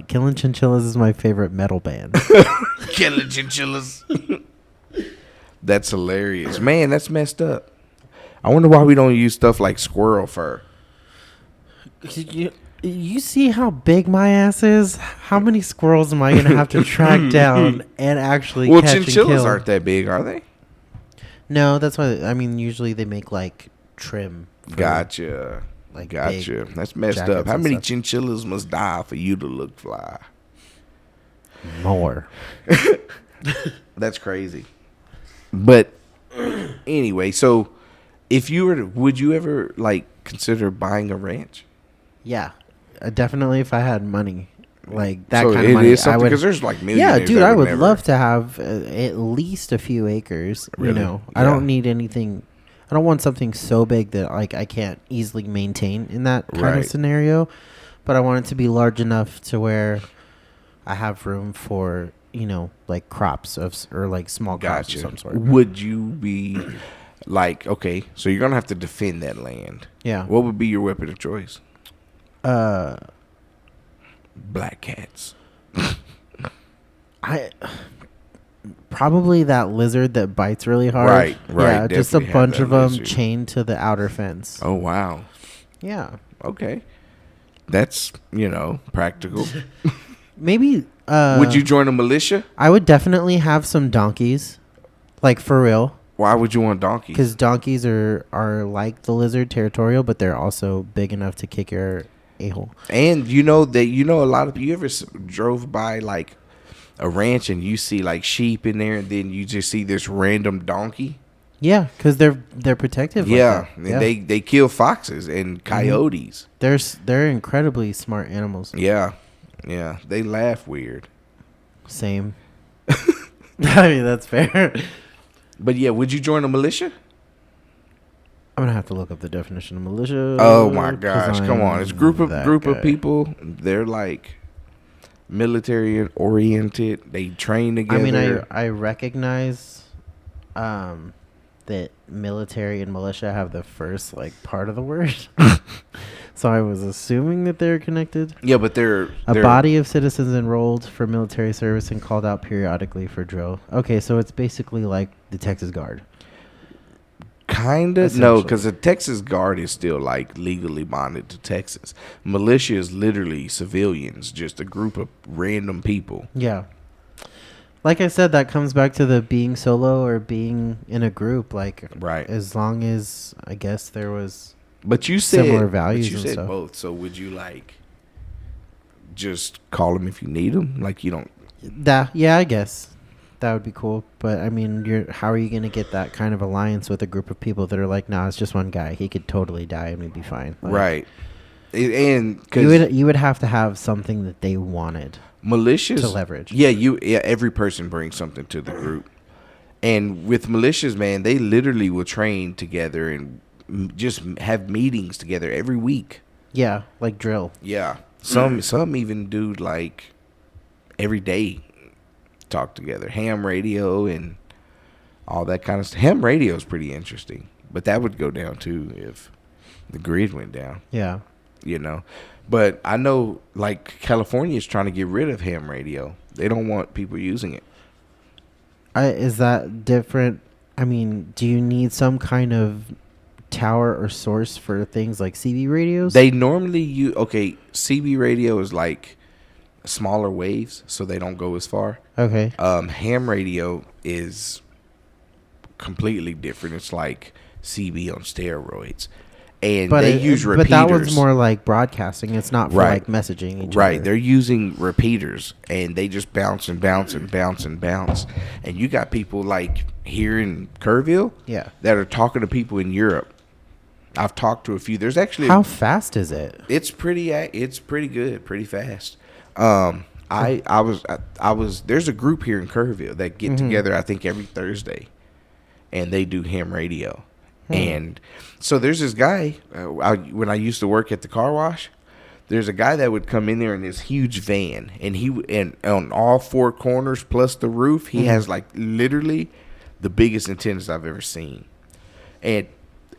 Killing chinchillas is my favorite metal band. Killing chinchillas. That's hilarious, man. That's messed up. I wonder why we don't use stuff like squirrel fur. You see how big my ass is? How many squirrels am I gonna have to track down and actually Well, catch and chinchillas kill? aren't that big, are they? No, that's why. I mean, usually they make like trim. for, Gotcha. Like Gotcha. big That's messed jackets up. How and many stuff. chinchillas must die for you to look fly? More. That's crazy. But anyway, so if you were to, would you ever like consider buying a ranch? Yeah, definitely. If I had money, like that So kind of it money, is I something would. because there's like Yeah, millionaires. dude, that I would never- love to have at least a few acres. Really? You know, Yeah. I don't need anything. I don't want something so big that like I can't easily maintain in that kind Right. of scenario. But I want it to be large enough to where I have room for like crops or like small crops Gotcha. of some sort. Would you be like, okay, so you're gonna have to defend that land? Yeah. What would be your weapon of choice? Uh, Black cats. I probably that lizard that bites really hard. Right, right, Yeah, just a definitely have bunch that of them lizard. chained to the outer fence. Oh wow. Yeah. Okay. That's practical. Maybe. Would you join a militia? I would definitely have some donkeys, like for real, Why would you want donkeys? because donkeys are like the lizard, territorial, but they're also big enough to kick your a-hole. And a lot of you ever drove by like a ranch and you see like sheep in there, and then you just see this random donkey. Yeah, because they're protective. like Yeah, that. and they kill foxes and coyotes. they're incredibly smart animals. Yeah, yeah, they laugh weird. Same. I mean, that's fair. But yeah, would you join a militia? I'm gonna have to look up the definition of militia. Oh my 'cause gosh, come on! It's a group I'm that of guy. people. They're like military oriented. They train together. I mean, I recognize that military and militia have the first like part of the word. So I was assuming that they're connected. yeah, but they're A body of citizens enrolled for military service and called out periodically for drill. Okay, so it's basically like the Texas Guard. Kind of. No, Essentially. because the Texas Guard is still like legally bonded to Texas. Militia is literally civilians, just a group of random people. Yeah. Like I said, that comes back to the being solo or being in a group. Like, Right. as long as I guess there was. But you said Similar values But you and said stuff. both. So would you like just call them if you need them? Like you don't. Yeah, I guess that would be cool. But I mean, how are you gonna get that kind of alliance with a group of people that are like, nah, it's just one guy. He could totally die and we'd be fine. Like, Right. And because you would have to have something that they wanted militias to leverage. Yeah, every person brings something to the group. And with militias, man, they literally will train together and just have meetings together every week. Yeah, like drill. Yeah. Some even do like every day talk together. Ham radio and all that kind of stuff. Ham radio is pretty interesting. But that would go down too if the grid went down, Yeah. But I know like California is trying to get rid of ham radio. They don't want people using it. Is that different? I mean, do you need some kind of tower or source for things like CB radios? They normally use CB radio is like smaller waves, so they don't go as far. Okay. Ham radio is completely different. It's like CB on steroids, and they use repeaters. But that one's more like broadcasting. It's not for Right. like messaging each Right, other. they're using repeaters, and they just bounce and bounce and bounce and bounce. And you got people like here in Kerrville, Yeah. that are talking to people in Europe. I've talked to a few. There's actually How fast is it? It's pretty good, pretty fast. I was there's a group here in Kerrville that get together I think every Thursday, and they do ham radio. And so there's this guy when I used to work at the car wash. there's a guy that would come in there in this huge van, and and on all four corners plus the roof, he has like literally the biggest antennas I've ever seen. And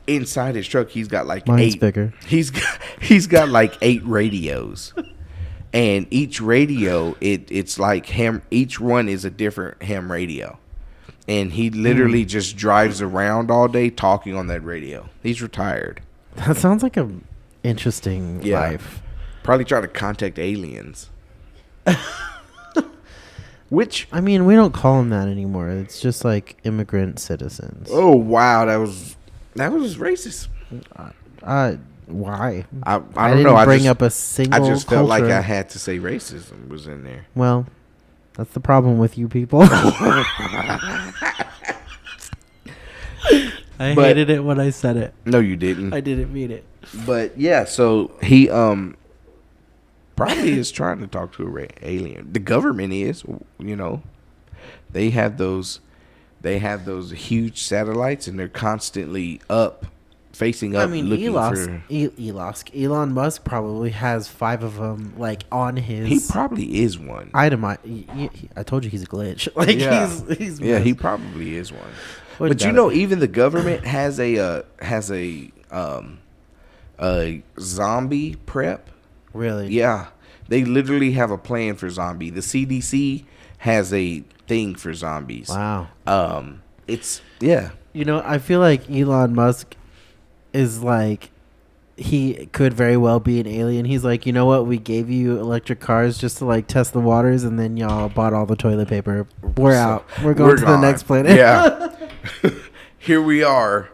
inside his truck, he's got like Mine's bigger. He's got like 8 radios, and each radio it's like ham. Each one is a different ham radio, and he literally just drives around all day talking on that radio. He's retired. That sounds like a interesting life. Probably trying to contact aliens. Which, I mean, we don't call them that anymore. It's just like immigrant citizens. oh wow, that was racist. Why? I I don't didn't know. bring up a single I just felt like culture. I had to say racism was in there. Well, that's the problem with you people. I But- hated it when I said it. No, you didn't. I didn't mean it. But yeah, so he probably is trying to talk to a alien. The government is, you know, they have those huge satellites, and they're constantly facing up. I mean, looking for. Elon Musk probably has 5 of them, like, on his. He probably is one. I told you he's a glitch. Like, Yeah. he's Yeah, he probably is one. Wouldn't But you doubt know, it. even the government has a zombie prep. Really? Yeah, they literally have a plan for zombie. The CDC has a thing for zombies. Wow. It's You know, I feel like Elon Musk is like, he could very well be an alien. He's like, you know what? We gave you electric cars just to like test the waters, and then y'all bought all the toilet paper. We're out. We're going to the gone. next planet. Yeah. Here we are.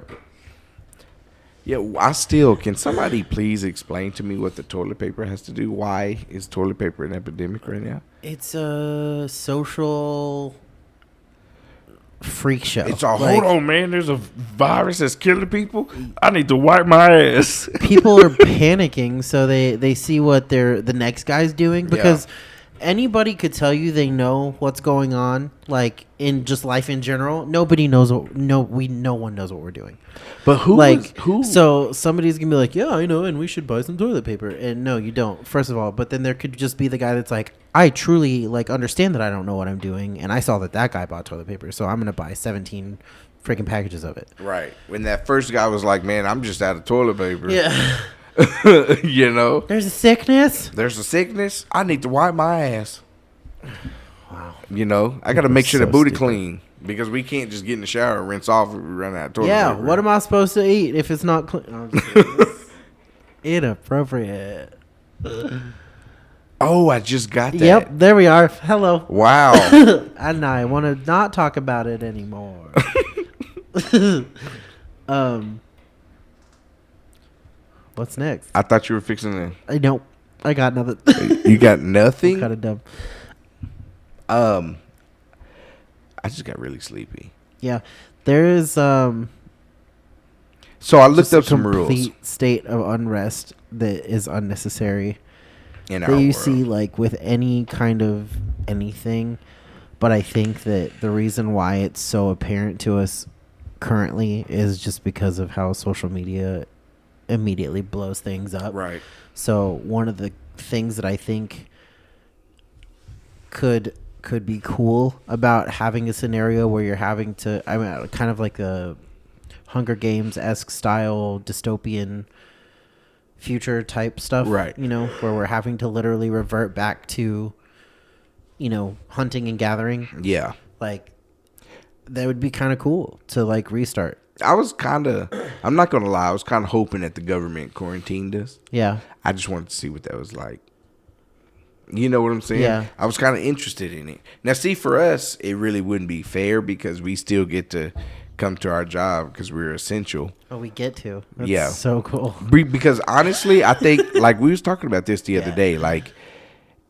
Yeah, can somebody please explain to me what the toilet paper has to do? Why is toilet paper an epidemic right now? It's a social freak show. It's hold on, man. There's a virus that's killing people. I need to wipe my ass. People are panicking, so they see what the next guy's doing, because anybody could tell you they know what's going on, like in just life in general. Nobody knows no one knows what we're doing. But who? So somebody's gonna be like, yeah, I know, and we should buy some toilet paper. And no, you don't, first of all. But then there could just be the guy that's like, I truly like understand that I don't know what I'm doing, and I saw that guy bought toilet paper, so I'm gonna buy 17 freaking packages of it. Right. When that first guy was like, man, I'm just out of toilet paper. Yeah. You know? There's a sickness. There's a sickness. I need to wipe my ass. Wow. You know? I got to make sure So the booty stupid. clean. Because we can't just get in the shower and rinse off if we run out of toilet Yeah, paper. what am I supposed to eat if it's not clean? Inappropriate. Oh, I just got that. Yep, there we are. Hello. Wow. And I want to not talk about it anymore. What's next? I thought you were fixing to. I don't. I got nothing. You got nothing? Kind of dumb. I just got really sleepy. Yeah, there is So I looked just a up some rules complete state of unrest that is unnecessary. in That our you world. see like with any kind of anything, but I think that the reason why it's so apparent to us currently is just because of how social media immediately blows things up. Right. So one of the things that I think could be cool about having a scenario where you're having to, I mean, kind of like a Hunger Games-esque style dystopian future type stuff, Right. You know, where we're having to literally revert back to, you know, hunting and gathering. Yeah. Like, that would be kind of cool to like restart. I'm not going to lie, I was kind of hoping that the government quarantined us. Yeah. I just wanted to see what that was like. You know what I'm saying? Yeah. I was kind of interested in it. Now, see, for us, it really wouldn't be fair because we still get to come to our job because we're essential. Oh, we get to. That's Yeah. so cool. Because honestly, I think, like we was talking about this the other day, like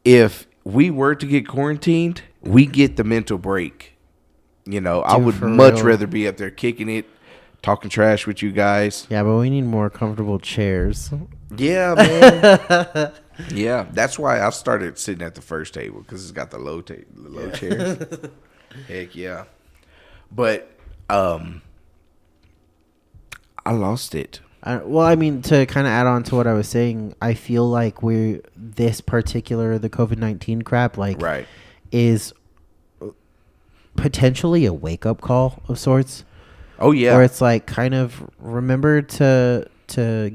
if we were to get quarantined, we get the mental break. You know, I would for much real. rather be up there kicking it, talking trash with you guys. Yeah, but we need more comfortable chairs. Yeah, man. Yeah, that's why I started sitting at the first table because it's got the low chairs. Heck yeah. But I lost it. Well, I mean, to kind of add on to what I was saying, I feel like the COVID-19 crap, like, Right. is potentially a wake up call of sorts. Oh yeah. Where it's like, kind of remember to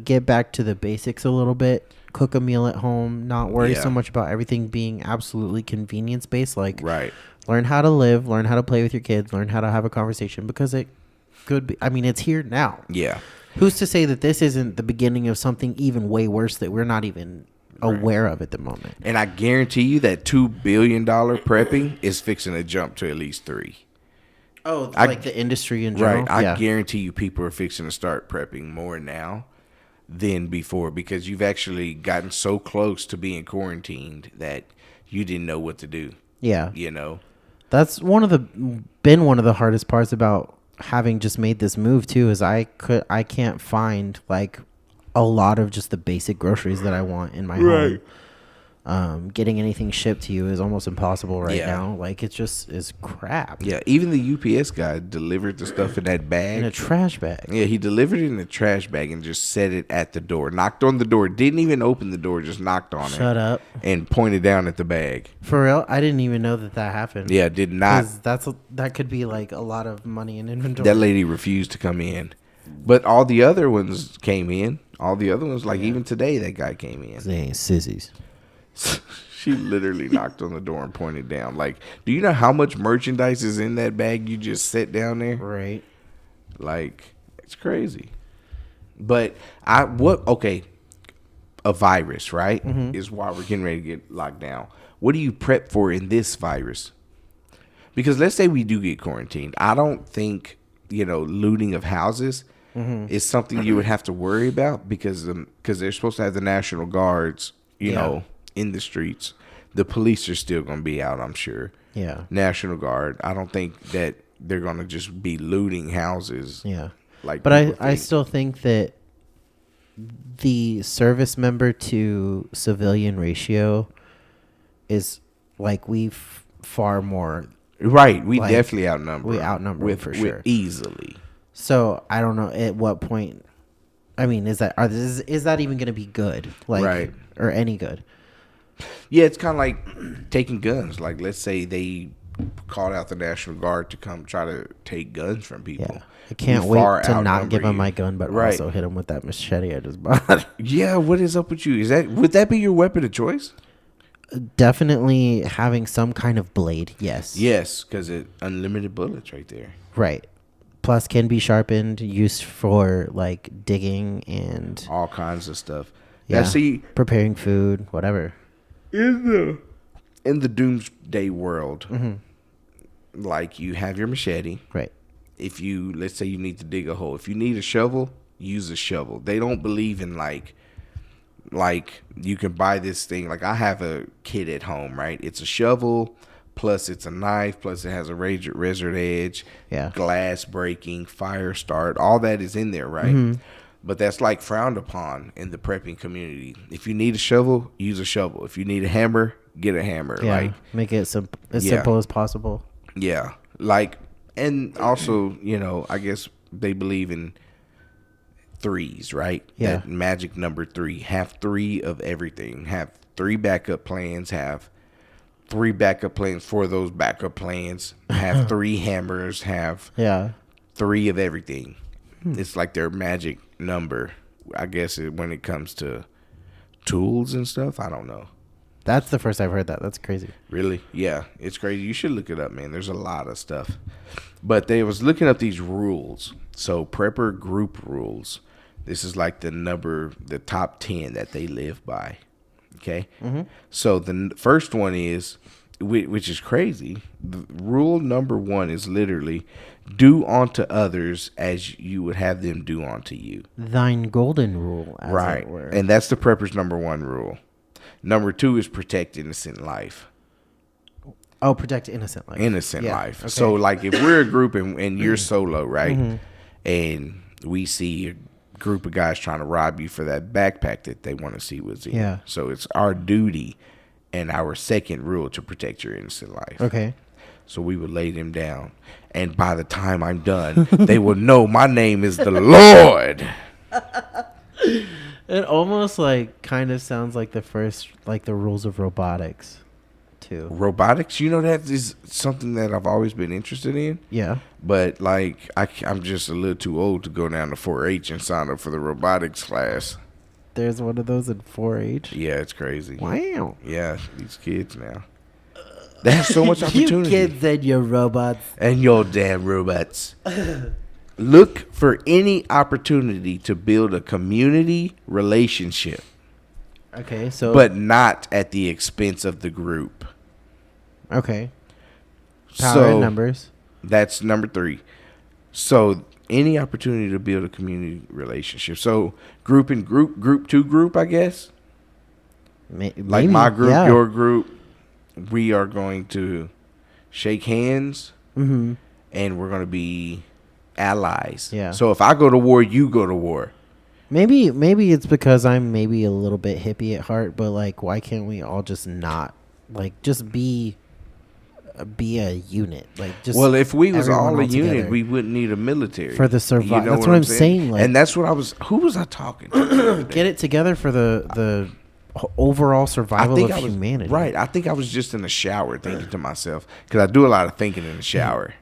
get back to the basics a little bit. Cook a meal at home, not worry so much about everything being absolutely convenience based. Like, Right. learn how to live, learn how to play with your kids, learn how to have a conversation, because it could be. I mean, it's here now. Yeah. Who's to say that this isn't the beginning of something even way worse that we're not even aware of at the moment? And I guarantee you that $2 billion prepping is fixing to jump to at least 3. Oh, like the industry in general? Right. I guarantee you people are fixing to start prepping more now than before, because you've actually gotten so close to being quarantined that you didn't know what to do. Yeah. You know? That's one of the hardest parts about having just made this move too, is I can't find like a lot of just the basic groceries that I want in my home. Getting anything shipped to you is almost impossible right now. Like, it just is crap. Yeah, even the UPS guy delivered the stuff in that bag. In a trash bag. Yeah, he delivered it in a trash bag and just set it at the door. Knocked on the door. Didn't even open the door, just knocked on it. Shut up. And pointed down at the bag. For real? I didn't even know that happened. Yeah, did not. That could be like a lot of money in inventory. That lady refused to come in. But all the other ones came in. All the other ones, like even today, that guy came in. They ain't sissies. She literally knocked on the door and pointed down. Like, do you know how much merchandise is in that bag you just set down there? Right. Like, it's crazy. But a virus, right? Mm-hmm. Is why we're getting ready to get locked down. What do you prep for in this virus? Because let's say we do get quarantined. I don't think, looting of houses is something you would have to worry about, because they're supposed to have the National Guards, in the streets. The police are still going to be out, I'm sure. Yeah. National Guard. I don't think that they're going to just be looting houses. Yeah. But I still think that the service member to civilian ratio is like far more. Right. We definitely outnumber. We outnumber for sure. Easily. So I don't know at what point. I mean, is that even going to be good? Like, right. Or any good? Yeah, it's kind of like taking guns. Like, let's say they called out the National Guard to come try to take guns from people. Yeah. I can't wait to not give them my gun, but also hit them with that machete I just bought. Yeah, what is up with you? Would that be your weapon of choice? Definitely having some kind of blade, yes. Yes, because it unlimited bullets right there. Right. Plus can be sharpened, used for like digging and all kinds of stuff. Yeah. Now, see, preparing food, whatever. In the Doomsday world, like, you have your machete. Right. If let's say you need to dig a hole. If you need a shovel, use a shovel. They don't believe in like you can buy this thing. Like, I have a kit at home, right? It's a shovel, plus it's a knife, plus it has a razor edge, glass breaking, fire start. All that is in there, right? Mm-hmm. But that's like frowned upon in the prepping community. If you need a shovel, use a shovel. If you need a hammer, get a hammer. Yeah, like, make it as simple as possible. Yeah, like, and also, I guess they believe in threes, right? Yeah. That magic number 3. Have 3 of everything. Have 3 backup plans. Have 3 backup plans for those backup plans. Have 3 hammers. Have 3 of everything. It's like their magic number, I guess, when it comes to tools and stuff. I don't know. That's the first I've heard that. That's crazy. Really? Yeah, it's crazy. You should look it up, man. There's a lot of stuff. But they was looking up these rules. So prepper group rules. This is like the top 10 that they live by. Okay? Mm-hmm. So the first one is, which is crazy. Rule number 1 is literally, do unto others as you would have them do unto you. Thine golden rule, as right. it were. And that's the prepper's number 1 rule. Number 2 is protect innocent life. Oh, protect innocent life. Innocent life. Okay. So, like, if we're a group and you're solo, right? Mm-hmm. And we see a group of guys trying to rob you for that backpack that they want to see what's in. Yeah. So it's our duty and our second rule to protect your innocent life. Okay. So we would lay them down. And by the time I'm done, they will know my name is the Lord. It almost like kind of sounds like the first, like the rules of robotics, too. Robotics, you know, that is something that I've always been interested in. Yeah. But like, I'm just a little too old to go down to 4-H and sign up for the robotics class. There's one of those in 4-H. Yeah, it's crazy. Wow. Yeah, these kids now. They have so much opportunity. You kids and your robots. And your damn robots. Look for any opportunity to build a community relationship. Okay, so. But not at the expense of the group. Okay. Power in numbers. That's number 3. So any opportunity to build a community relationship. So group to group, I guess. Maybe, like my group, your group. We are going to shake hands. Mm-hmm. And we're going to be allies. Yeah. So if I go to war, you go to war. Maybe it's because I'm maybe a little bit hippie at heart, but like, why can't we all just not just be a unit? Like, just well, if we was all a unit, together. we wouldn't need a military for the survival. You know that's what I'm saying. Like, and that's what I was. Who was I talking to? Get it together for the overall survival of humanity. Right. I think I was just in the shower thinking to myself, because I do a lot of thinking in the shower.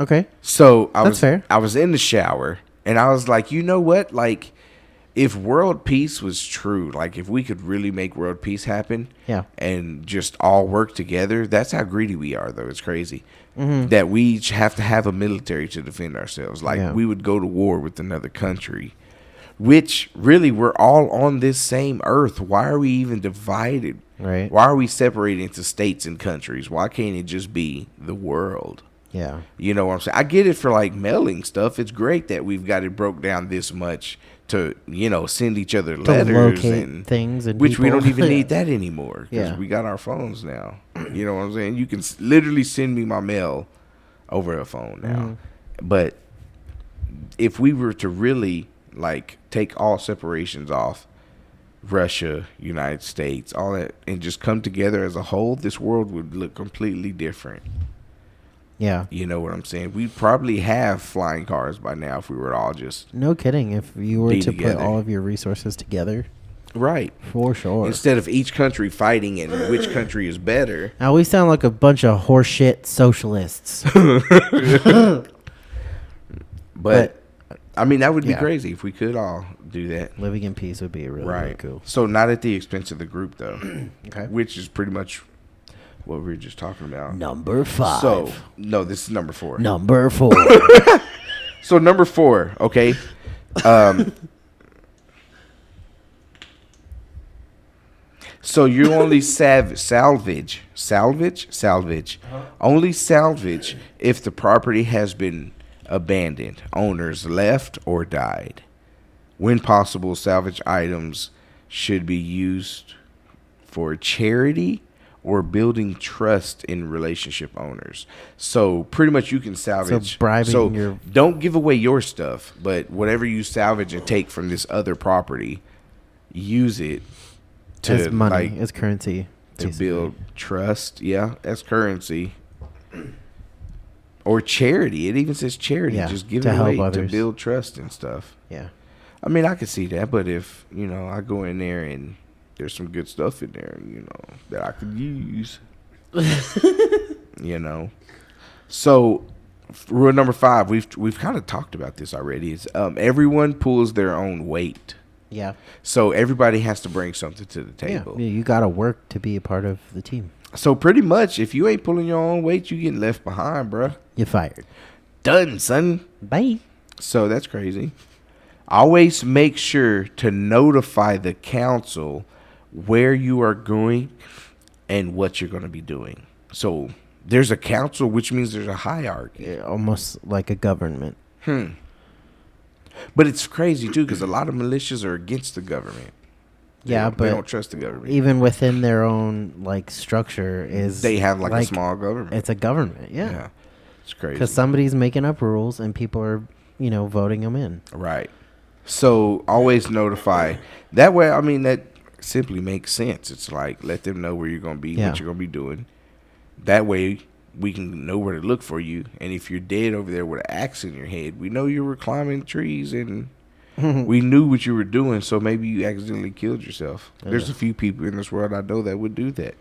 Okay. So That's fair. I was in the shower and I was like, you know what? Like, if world peace was true, like if we could really make world peace happen, yeah, and just all work together, that's how greedy we are, though. It's crazy that we each have to have a military to defend ourselves. Like, we would go to war with another country, which really we're all on this same earth. Why are we even divided? Right. Why are we separated into states and countries? Why can't it just be the world? Yeah. You know what I'm saying? I get it for like mailing stuff. It's great that we've got it broke down this much to, send each other letters and things, and which people. we don't even need that anymore because Yeah. we got our phones now. You know what I'm saying? You can literally send me my mail over a phone now. But if we were to really like take all separations off, Russia, United States, all that, and just come together as a whole, this world would look completely different. Yeah. You know what I'm saying? We'd probably have flying cars by now if we were all just... No kidding. If you were to together. put all of your resources together. Right. For sure. Instead of each country fighting and which country is better. Now we sound like a bunch of horseshit socialists. But I mean, that would be crazy if we could all do that. Living in peace would be really, really cool. So not at the expense of the group, though. Okay. Which is pretty much what we were just talking about. Number 5. So, no, this is number 4. Number 4. So number 4, okay. So you only salvage. Only salvage if the property has been abandoned, owners left or died. When possible, salvage items should be used for charity or building trust in relationship owners. So pretty much you can salvage. So bribing don't give away your stuff, but whatever you salvage and take from this other property, use it to as money, as currency, to build trust. Yeah, as currency. Or charity. It even says charity. Yeah, just give to it help away others. to build trust and stuff. Yeah. I mean, I could see that, but if, I go in there and there's some good stuff in there, that I could use, So, rule number 5, we've kind of talked about this already. Is everyone pulls their own weight. Yeah. So everybody has to bring something to the table. Yeah, you got to work to be a part of the team. So pretty much, if you ain't pulling your own weight, you getting left behind, bruh. You're fired. Done, son. Bye. So that's crazy. Always make sure to notify the council where you are going and what you're going to be doing. So there's a council, which means there's a hierarchy. Yeah, almost like a government. But it's crazy, too, because a lot of militias are against the government. They don't trust the government. Even within their own structure they have a small government. It's a government, yeah. It's crazy. Because somebody's making up rules and people are, voting them in. Right. So always notify. That way, I mean, that simply makes sense. It's like, let them know where you're going to be, what you're going to be doing. That way, we can know where to look for you. And if you're dead over there with an axe in your head, we know you were climbing trees and We knew what you were doing, so maybe you accidentally killed yourself. There's a few people in this world I know that would do that.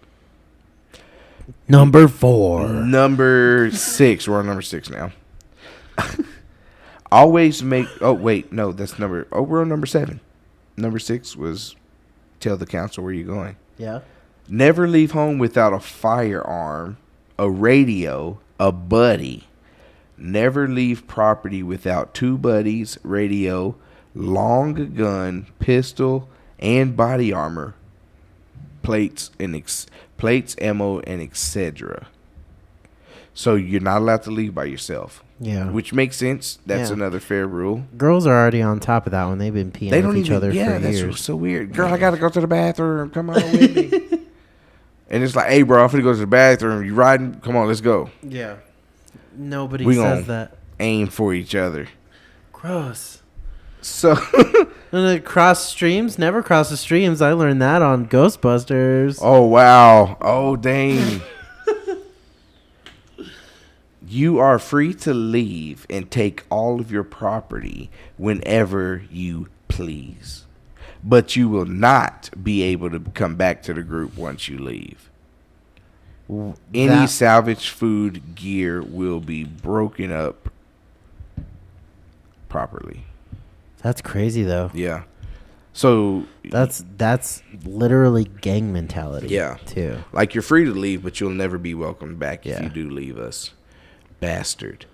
Number 4. Number 6. We're on number 6 now. Always make... Oh, wait. No, that's number... Oh, we're on number 7. Number 6 was tell the council where you're going. Yeah. Never leave home without a firearm, a radio, a buddy. Never leave property without 2 buddies, radio, long gun, pistol, and body armor, plates, ammo, and etc. So you're not allowed to leave by yourself. Yeah. Which makes sense. That's another fair rule. Girls are already on top of that one. They've been peeing with each other for years. That's so weird. Girl, I got to go to the bathroom. Come on with me. And it's like, hey, bro, I'm finna go to the bathroom. You riding? Come on, let's go. Yeah. Nobody We says gonna that. aim for each other. Gross. So... And cross streams? Never cross the streams. I learned that on Ghostbusters. Oh, wow. Oh, dang. You are free to leave and take all of your property whenever you please. But you will not be able to come back to the group once you leave. Any salvaged food gear will be broken up properly. That's crazy, though. Yeah. So that's literally gang mentality. Yeah. Too. Like, you're free to leave, but you'll never be welcomed back if you do leave us. Bastard.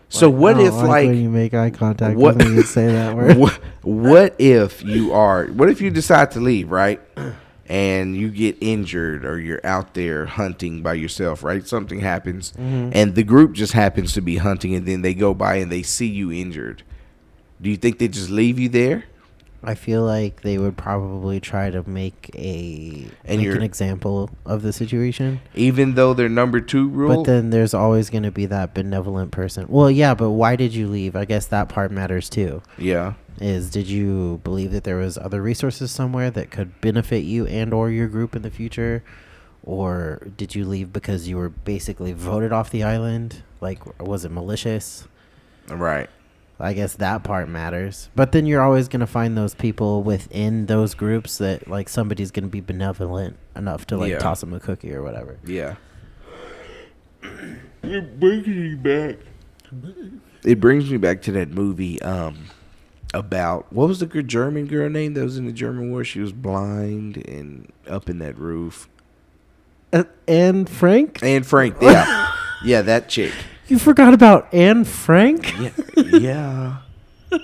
So what if when you make eye contact with me and say that word? What if you decide to leave, right? And you get injured, or you're out there hunting by yourself, right? Something happens, and the group just happens to be hunting, and then they go by and they see you injured. Do you think they just leave you there? I feel like they would probably try to make an example of the situation. Even though they're number 2 rule? But then there's always going to be that benevolent person. Well, yeah, but why did you leave? I guess that part matters too. Yeah. Did you believe that there was other resources somewhere that could benefit you and or your group in the future? Or did you leave because you were basically voted off the island? Like, was it malicious? Right. I guess that part matters. But then you're always going to find those people within those groups that, like, somebody's going to be benevolent enough to, like, toss them a cookie or whatever. Yeah. It brings me back. It brings me back to that movie about, what was the German girl name that was in the German war? She was blind and up in that roof. Anne Frank? Anne Frank, yeah. Yeah, that chick. You forgot about Anne Frank? Yeah. All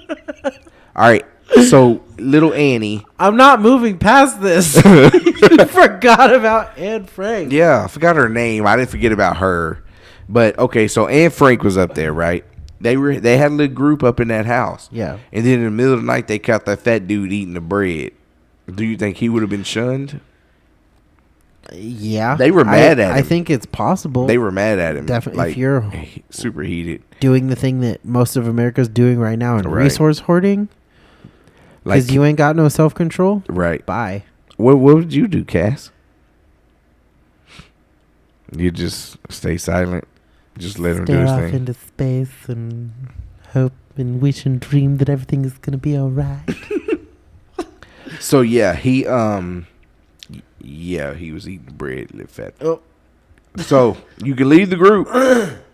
right. So, little Annie. I'm not moving past this. You forgot about Anne Frank. Yeah, I forgot her name. I didn't forget about her. But, okay, so Anne Frank was up there, right? They had a little group up in that house. Yeah. And then in the middle of the night, they caught that fat dude eating the bread. Do you think he would have been shunned? Yeah. They were mad at him. I think it's possible. They were mad at him. Definitely. Like, if you're super heated. Doing the thing that most of America's doing right now in resource hoarding, because you ain't got no self-control. Right. Bye. What would you do, Cass? You just stay silent. Just let him do his Stare thing. off into space and hope and wish and dream that everything is going to be all right. So, yeah, he was eating bread, live fat. Oh. So, you can leave the group,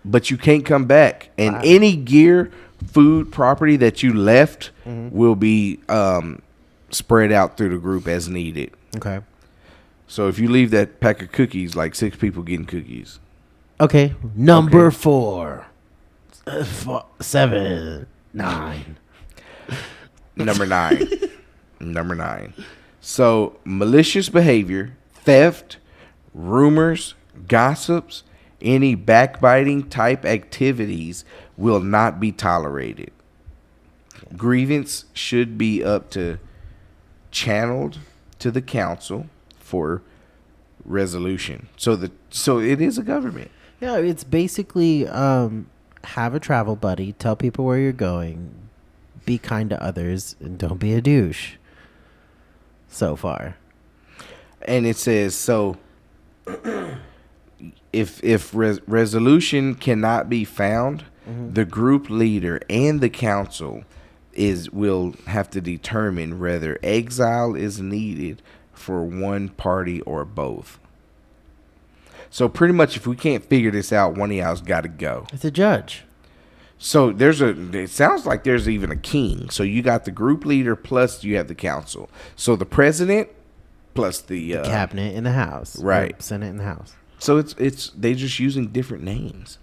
but you can't come back. And any gear, food, property that you left will be spread out through the group as needed. Okay. So, if you leave that pack of cookies, like 6 people getting cookies. Okay. Number 4. 7. 9. Number 9. Number 9. So, malicious behavior, theft, rumors, gossips, any backbiting type activities will not be tolerated. Grievance should be channeled to the council for resolution. So it is a government. Yeah, it's basically have a travel buddy, tell people where you're going, be kind to others, and don't be a douche. So far. And it says, so if resolution cannot be found, the group leader and the council will have to determine whether exile is needed for one party or both. So pretty much, if we can't figure this out, one of y'all's got to go. It's a judge. So it sounds like there's even a king. So you got the group leader plus you have the council. So the president plus the cabinet in the House, right? Senate in the House. So it's they're just using different names,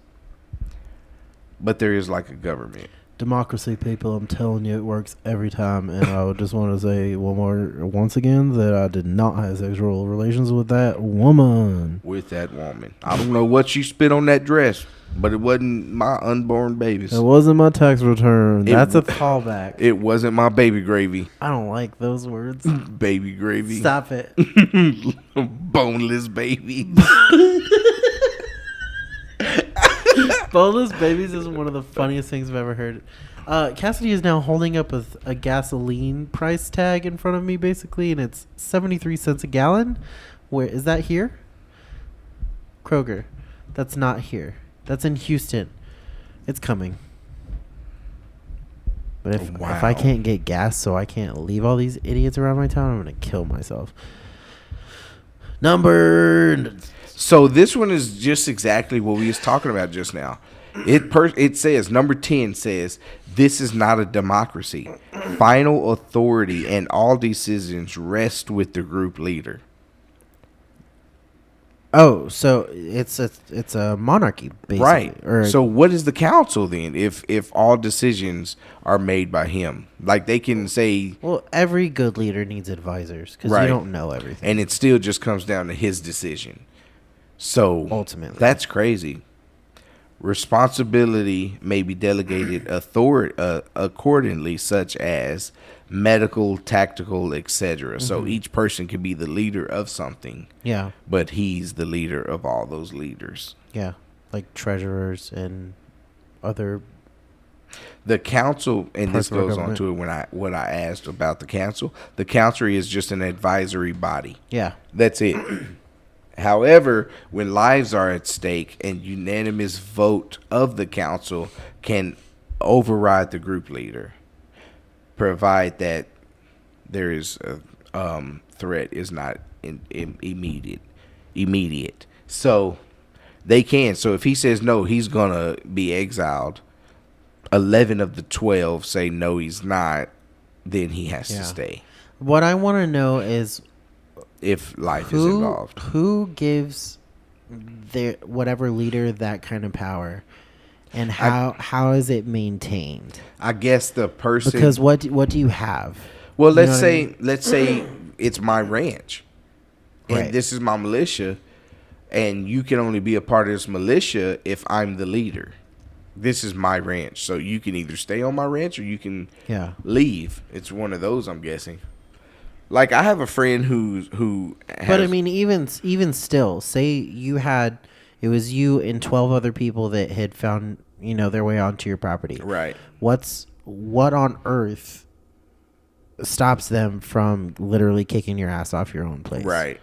but there is like a government. Democracy, people, I'm telling you, it works every time. And I would just want to say once again, that I did not have sexual relations with that woman. I don't know what she spit on that dress, but it wasn't my unborn babies. It wasn't my tax return. That's a callback. It wasn't my baby gravy. I don't like those words. Baby gravy. Stop it. Boneless baby. Boneless babies is one of the funniest things I've ever heard. Cassidy is now holding up a gasoline price tag in front of me, basically, and it's 73 cents a gallon. Where is that here? Kroger. That's not here. That's in Houston. It's coming. But if I can't get gas, so I can't leave all these idiots around my town, I'm gonna kill myself. So this one is just exactly what we was talking about just now. It says, number 10 says, this is not a democracy. Final authority and all decisions rest with the group leader. Oh, so it's a monarchy, basically. Right. So what is the council then if all decisions are made by him? Like they can say... Well, every good leader needs advisors because you don't know everything. And it still just comes down to his decision. So ultimately, that's crazy. Responsibility may be delegated accordingly, such as medical, tactical, etc. Mm-hmm. So each person can be the leader of something. Yeah. But he's the leader of all those leaders. Yeah. Like treasurers and other... The council, and this goes on to it what I asked about the council. The council is just an advisory body. Yeah. That's it. However, when lives are at stake, an unanimous vote of the council can override the group leader, provide that there is a threat is not immediate. So they can. So if he says no, he's gonna be exiled. 11 of the 12 say no, he's not. Then he has to stay. What I want to know is, if life is involved, who gives their whatever leader that kind of power, and how is it maintained? I guess the person, because what do you have? Well, let's say it's my ranch, and this is my militia, and you can only be a part of this militia if I'm the leader. This is my ranch, so you can either stay on my ranch or you can leave. It's one of those, I'm guessing. Like, I have a friend who has... But I mean, even still, say it was you and 12 other people that had found, their way onto your property. Right. What on earth stops them from literally kicking your ass off your own place? Right.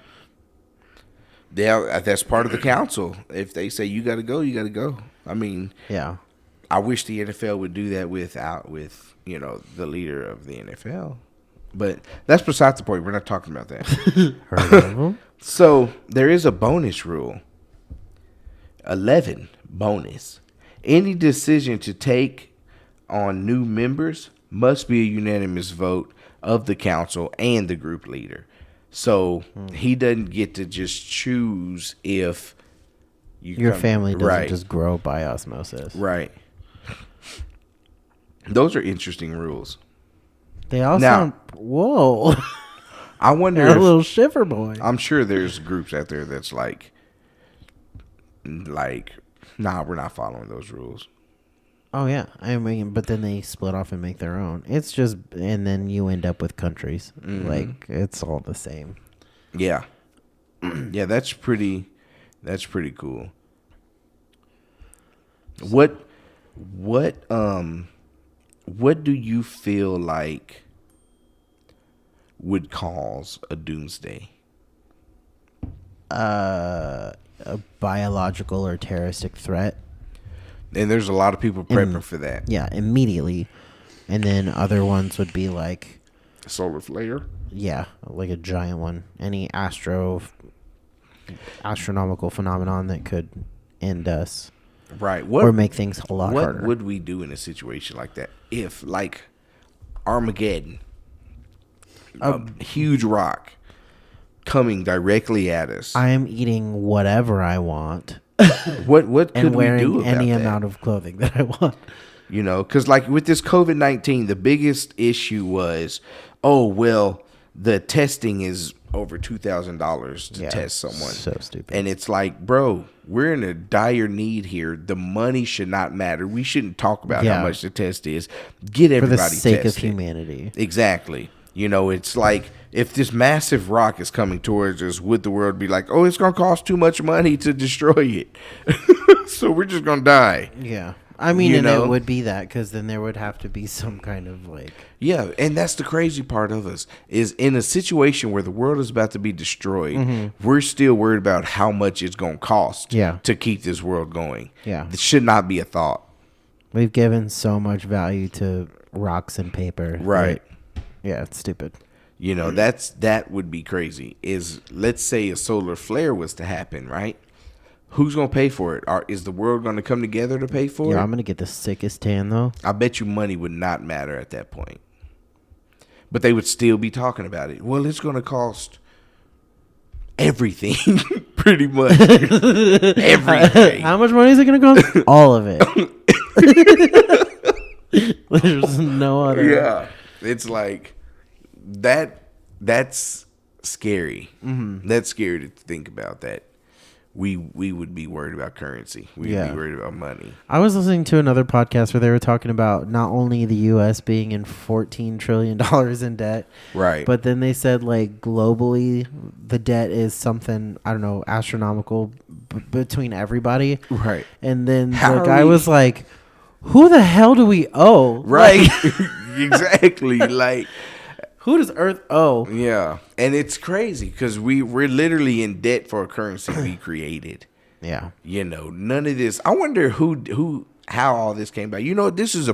That's part of the council. If they say you got to go, you got to go. I mean, yeah. I wish the NFL would do that with the leader of the NFL. But that's beside the point. We're not talking about that. So there is a bonus rule. 11, bonus. Any decision to take on new members must be a unanimous vote of the council and the group leader. So he doesn't get to just choose if your family doesn't just grow by osmosis. Right. Those are interesting rules. They all sound... Whoa. I wonder a little shiver boy. I'm sure there's groups out there that's like, nah, we're not following those rules. Oh, yeah. I mean, but then they split off and make their own. It's just... And then you end up with countries. Mm-hmm. Like, it's all the same. Yeah. Yeah, that's pretty cool. What do you feel like would cause a doomsday? A biological or terroristic threat. And there's a lot of people prepping for that. Yeah, immediately. And then other ones would be like solar flare. Yeah, like a giant one. Any astronomical phenomenon that could end us. Right. Or make things a lot harder. What would we do in a situation like that? If, like, Armageddon, a huge rock coming directly at us. I am eating whatever I want. What could and we wearing do about any that? amount of clothing that I want. You know, because like with this COVID-19, the biggest issue was, oh, well, the testing is over $2,000 to test someone. So stupid. And it's like, bro, we're in a dire need here. The money should not matter. We shouldn't talk about how much the test is. Get everybody tested. For the sake of humanity. Exactly. You know, it's like if this massive rock is coming towards us, would the world be like, oh, it's going to cost too much money to destroy it. So we're just going to die. Yeah. I mean, it would be that because then there would have to be some kind of like. Yeah, and that's the crazy part of us is in a situation where the world is about to be destroyed, we're still worried about how much it's going to cost to keep this world going. Yeah. It should not be a thought. We've given so much value to rocks and paper. Right. Yeah, it's stupid. You know, that would be crazy. Is let's say a solar flare was to happen, right? Who's going to pay for it? Is the world going to come together to pay for it? I'm going to get the sickest tan, though. I bet you money would not matter at that point. But they would still be talking about it. Well, it's going to cost everything, pretty much. Everything. How much money is it going to cost? All of it. There's no other. Yeah. It's like, that's scary. Mm-hmm. That's scary to think about that. We would be worried about currency. We'd be worried about money. I was listening to another podcast where they were talking about not only the U.S. being in $14 trillion in debt, right? But then they said like globally the debt is something, I don't know, astronomical between everybody. Right. And then the guy was like, who the hell do we owe? Right. Exactly. Like, who does Earth owe? Yeah. And it's crazy because we're literally in debt for a currency we created. Yeah. You know, none of this. I wonder how all this came about. You know, this is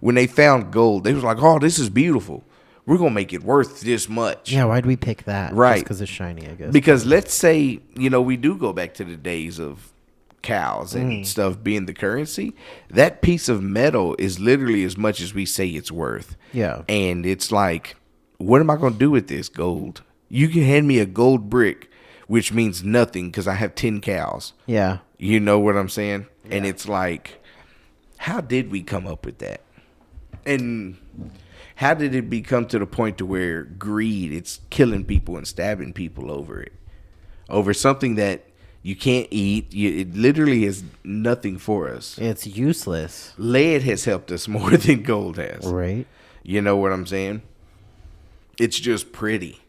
when they found gold, they was like, oh, this is beautiful. We're going to make it worth this much. Yeah. Why'd we pick that? Right. Because it's shiny, I guess. Because let's say, you know, we do go back to the days of cows and stuff being the currency. That piece of metal is literally as much as we say it's worth. Yeah. And it's like, what am I going to do with this gold? You can hand me a gold brick, which means nothing because I have 10 cows. Yeah. You know what I'm saying? Yeah. And it's like, how did we come up with that? And how did it become to the point to where greed, it's killing people and stabbing people over it? Over something that you can't eat. It literally is nothing for us. It's useless. Lead has helped us more than gold has. Right. You know what I'm saying? It's just pretty.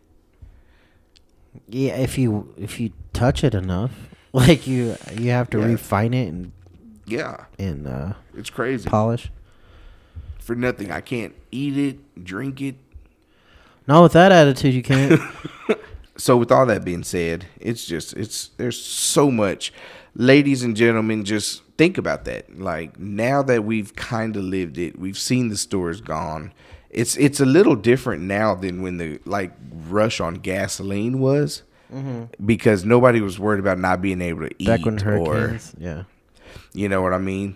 Yeah, if you touch it enough, like you have to refine it and it's crazy. Polish for nothing. I can't eat it, drink it. No, with that attitude, you can't. So with all that being said, there's so much. Ladies and gentlemen, just think about that. Like, now that we've kind of lived it, we've seen the stores gone. It's a little different now than when the rush on gasoline was, because nobody was worried about not being able to eat. Back when hurricanes, you know what I mean.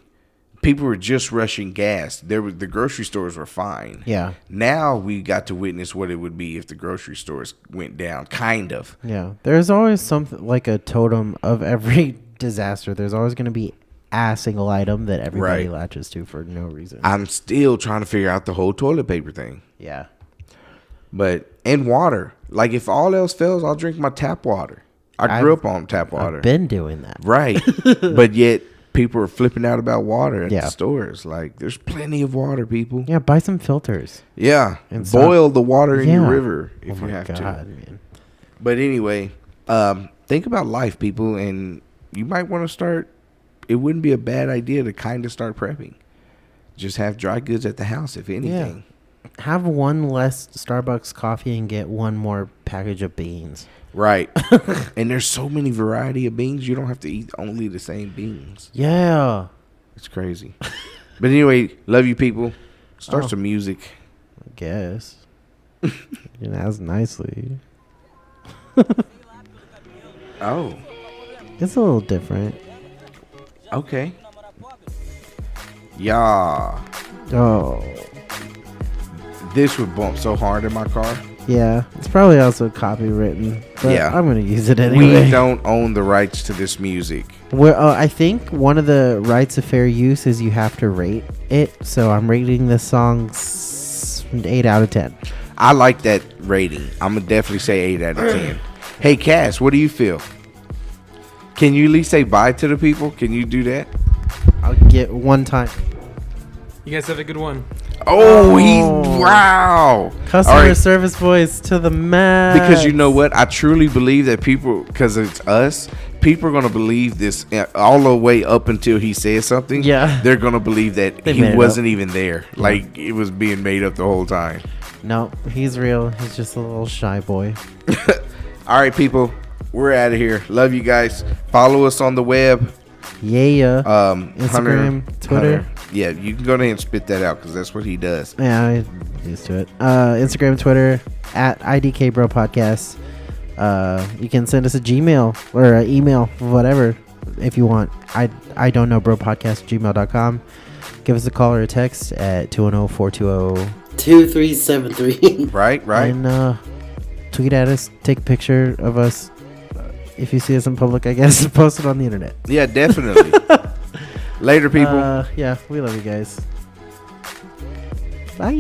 People were just rushing gas. The grocery stores were fine. Yeah. Now we got to witness what it would be if the grocery stores went down. Kind of. Yeah. There's always something like a totem of every disaster. There's always going to be a single item that everybody latches to for no reason. I'm still trying to figure out the whole toilet paper thing. Yeah. And water. Like, if all else fails, I'll drink my tap water. I grew up on tap water. I've been doing that. Right. But yet people are flipping out about water at the stores. Like, there's plenty of water, people. Yeah, buy some filters. Yeah. And boil the water in your river if you have to. Man. But anyway, think about life, people, and you might want to start. It wouldn't be a bad idea to kind of start prepping. Just have dry goods at the house, if anything. Yeah. Have one less Starbucks coffee and get one more package of beans. Right. And there's so many variety of beans, you don't have to eat only the same beans. Yeah. It's crazy. But anyway, love you, people. Start some music. I guess. You know, ask nicely. Oh. It's a little different. Okay. Yeah. Oh. This would bump so hard in my car. Yeah. It's probably also copywritten. But Yeah. I'm going to use it anyway. We don't own the rights to this music. I think one of the rights of fair use is you have to rate it. So I'm rating this song 8 out of 10. I like that rating. I'm going to definitely say 8 out of 10. Hey, Cass, what do you feel? Can you at least say bye to the people? Can you do that? I'll get one time. You guys have a good one. Wow. Customer service voice to the max. Because you know what? I truly believe that people, because it's us, people are going to believe this all the way up until he says something. Yeah. They're going to believe that he wasn't even there. Yeah. Like, it was being made up the whole time. No, he's real. He's just a little shy boy. All right, people. We're out of here. Love you guys. Follow us on the web. Yeah. Hunter, Instagram, Twitter. Yeah, you can go ahead and spit that out because that's what he does. Yeah, I'm used to it. Instagram, Twitter, at IDK Bro Podcast. You can send us a Gmail or an email, whatever, if you want. I don't know, bro podcast gmail.com. Give us a call or a text at 210-420-2373. Right. And tweet at us, take a picture of us. If you see us in public, I guess, post it on the internet. Yeah, definitely. Later, people. Yeah, we love you guys. Bye.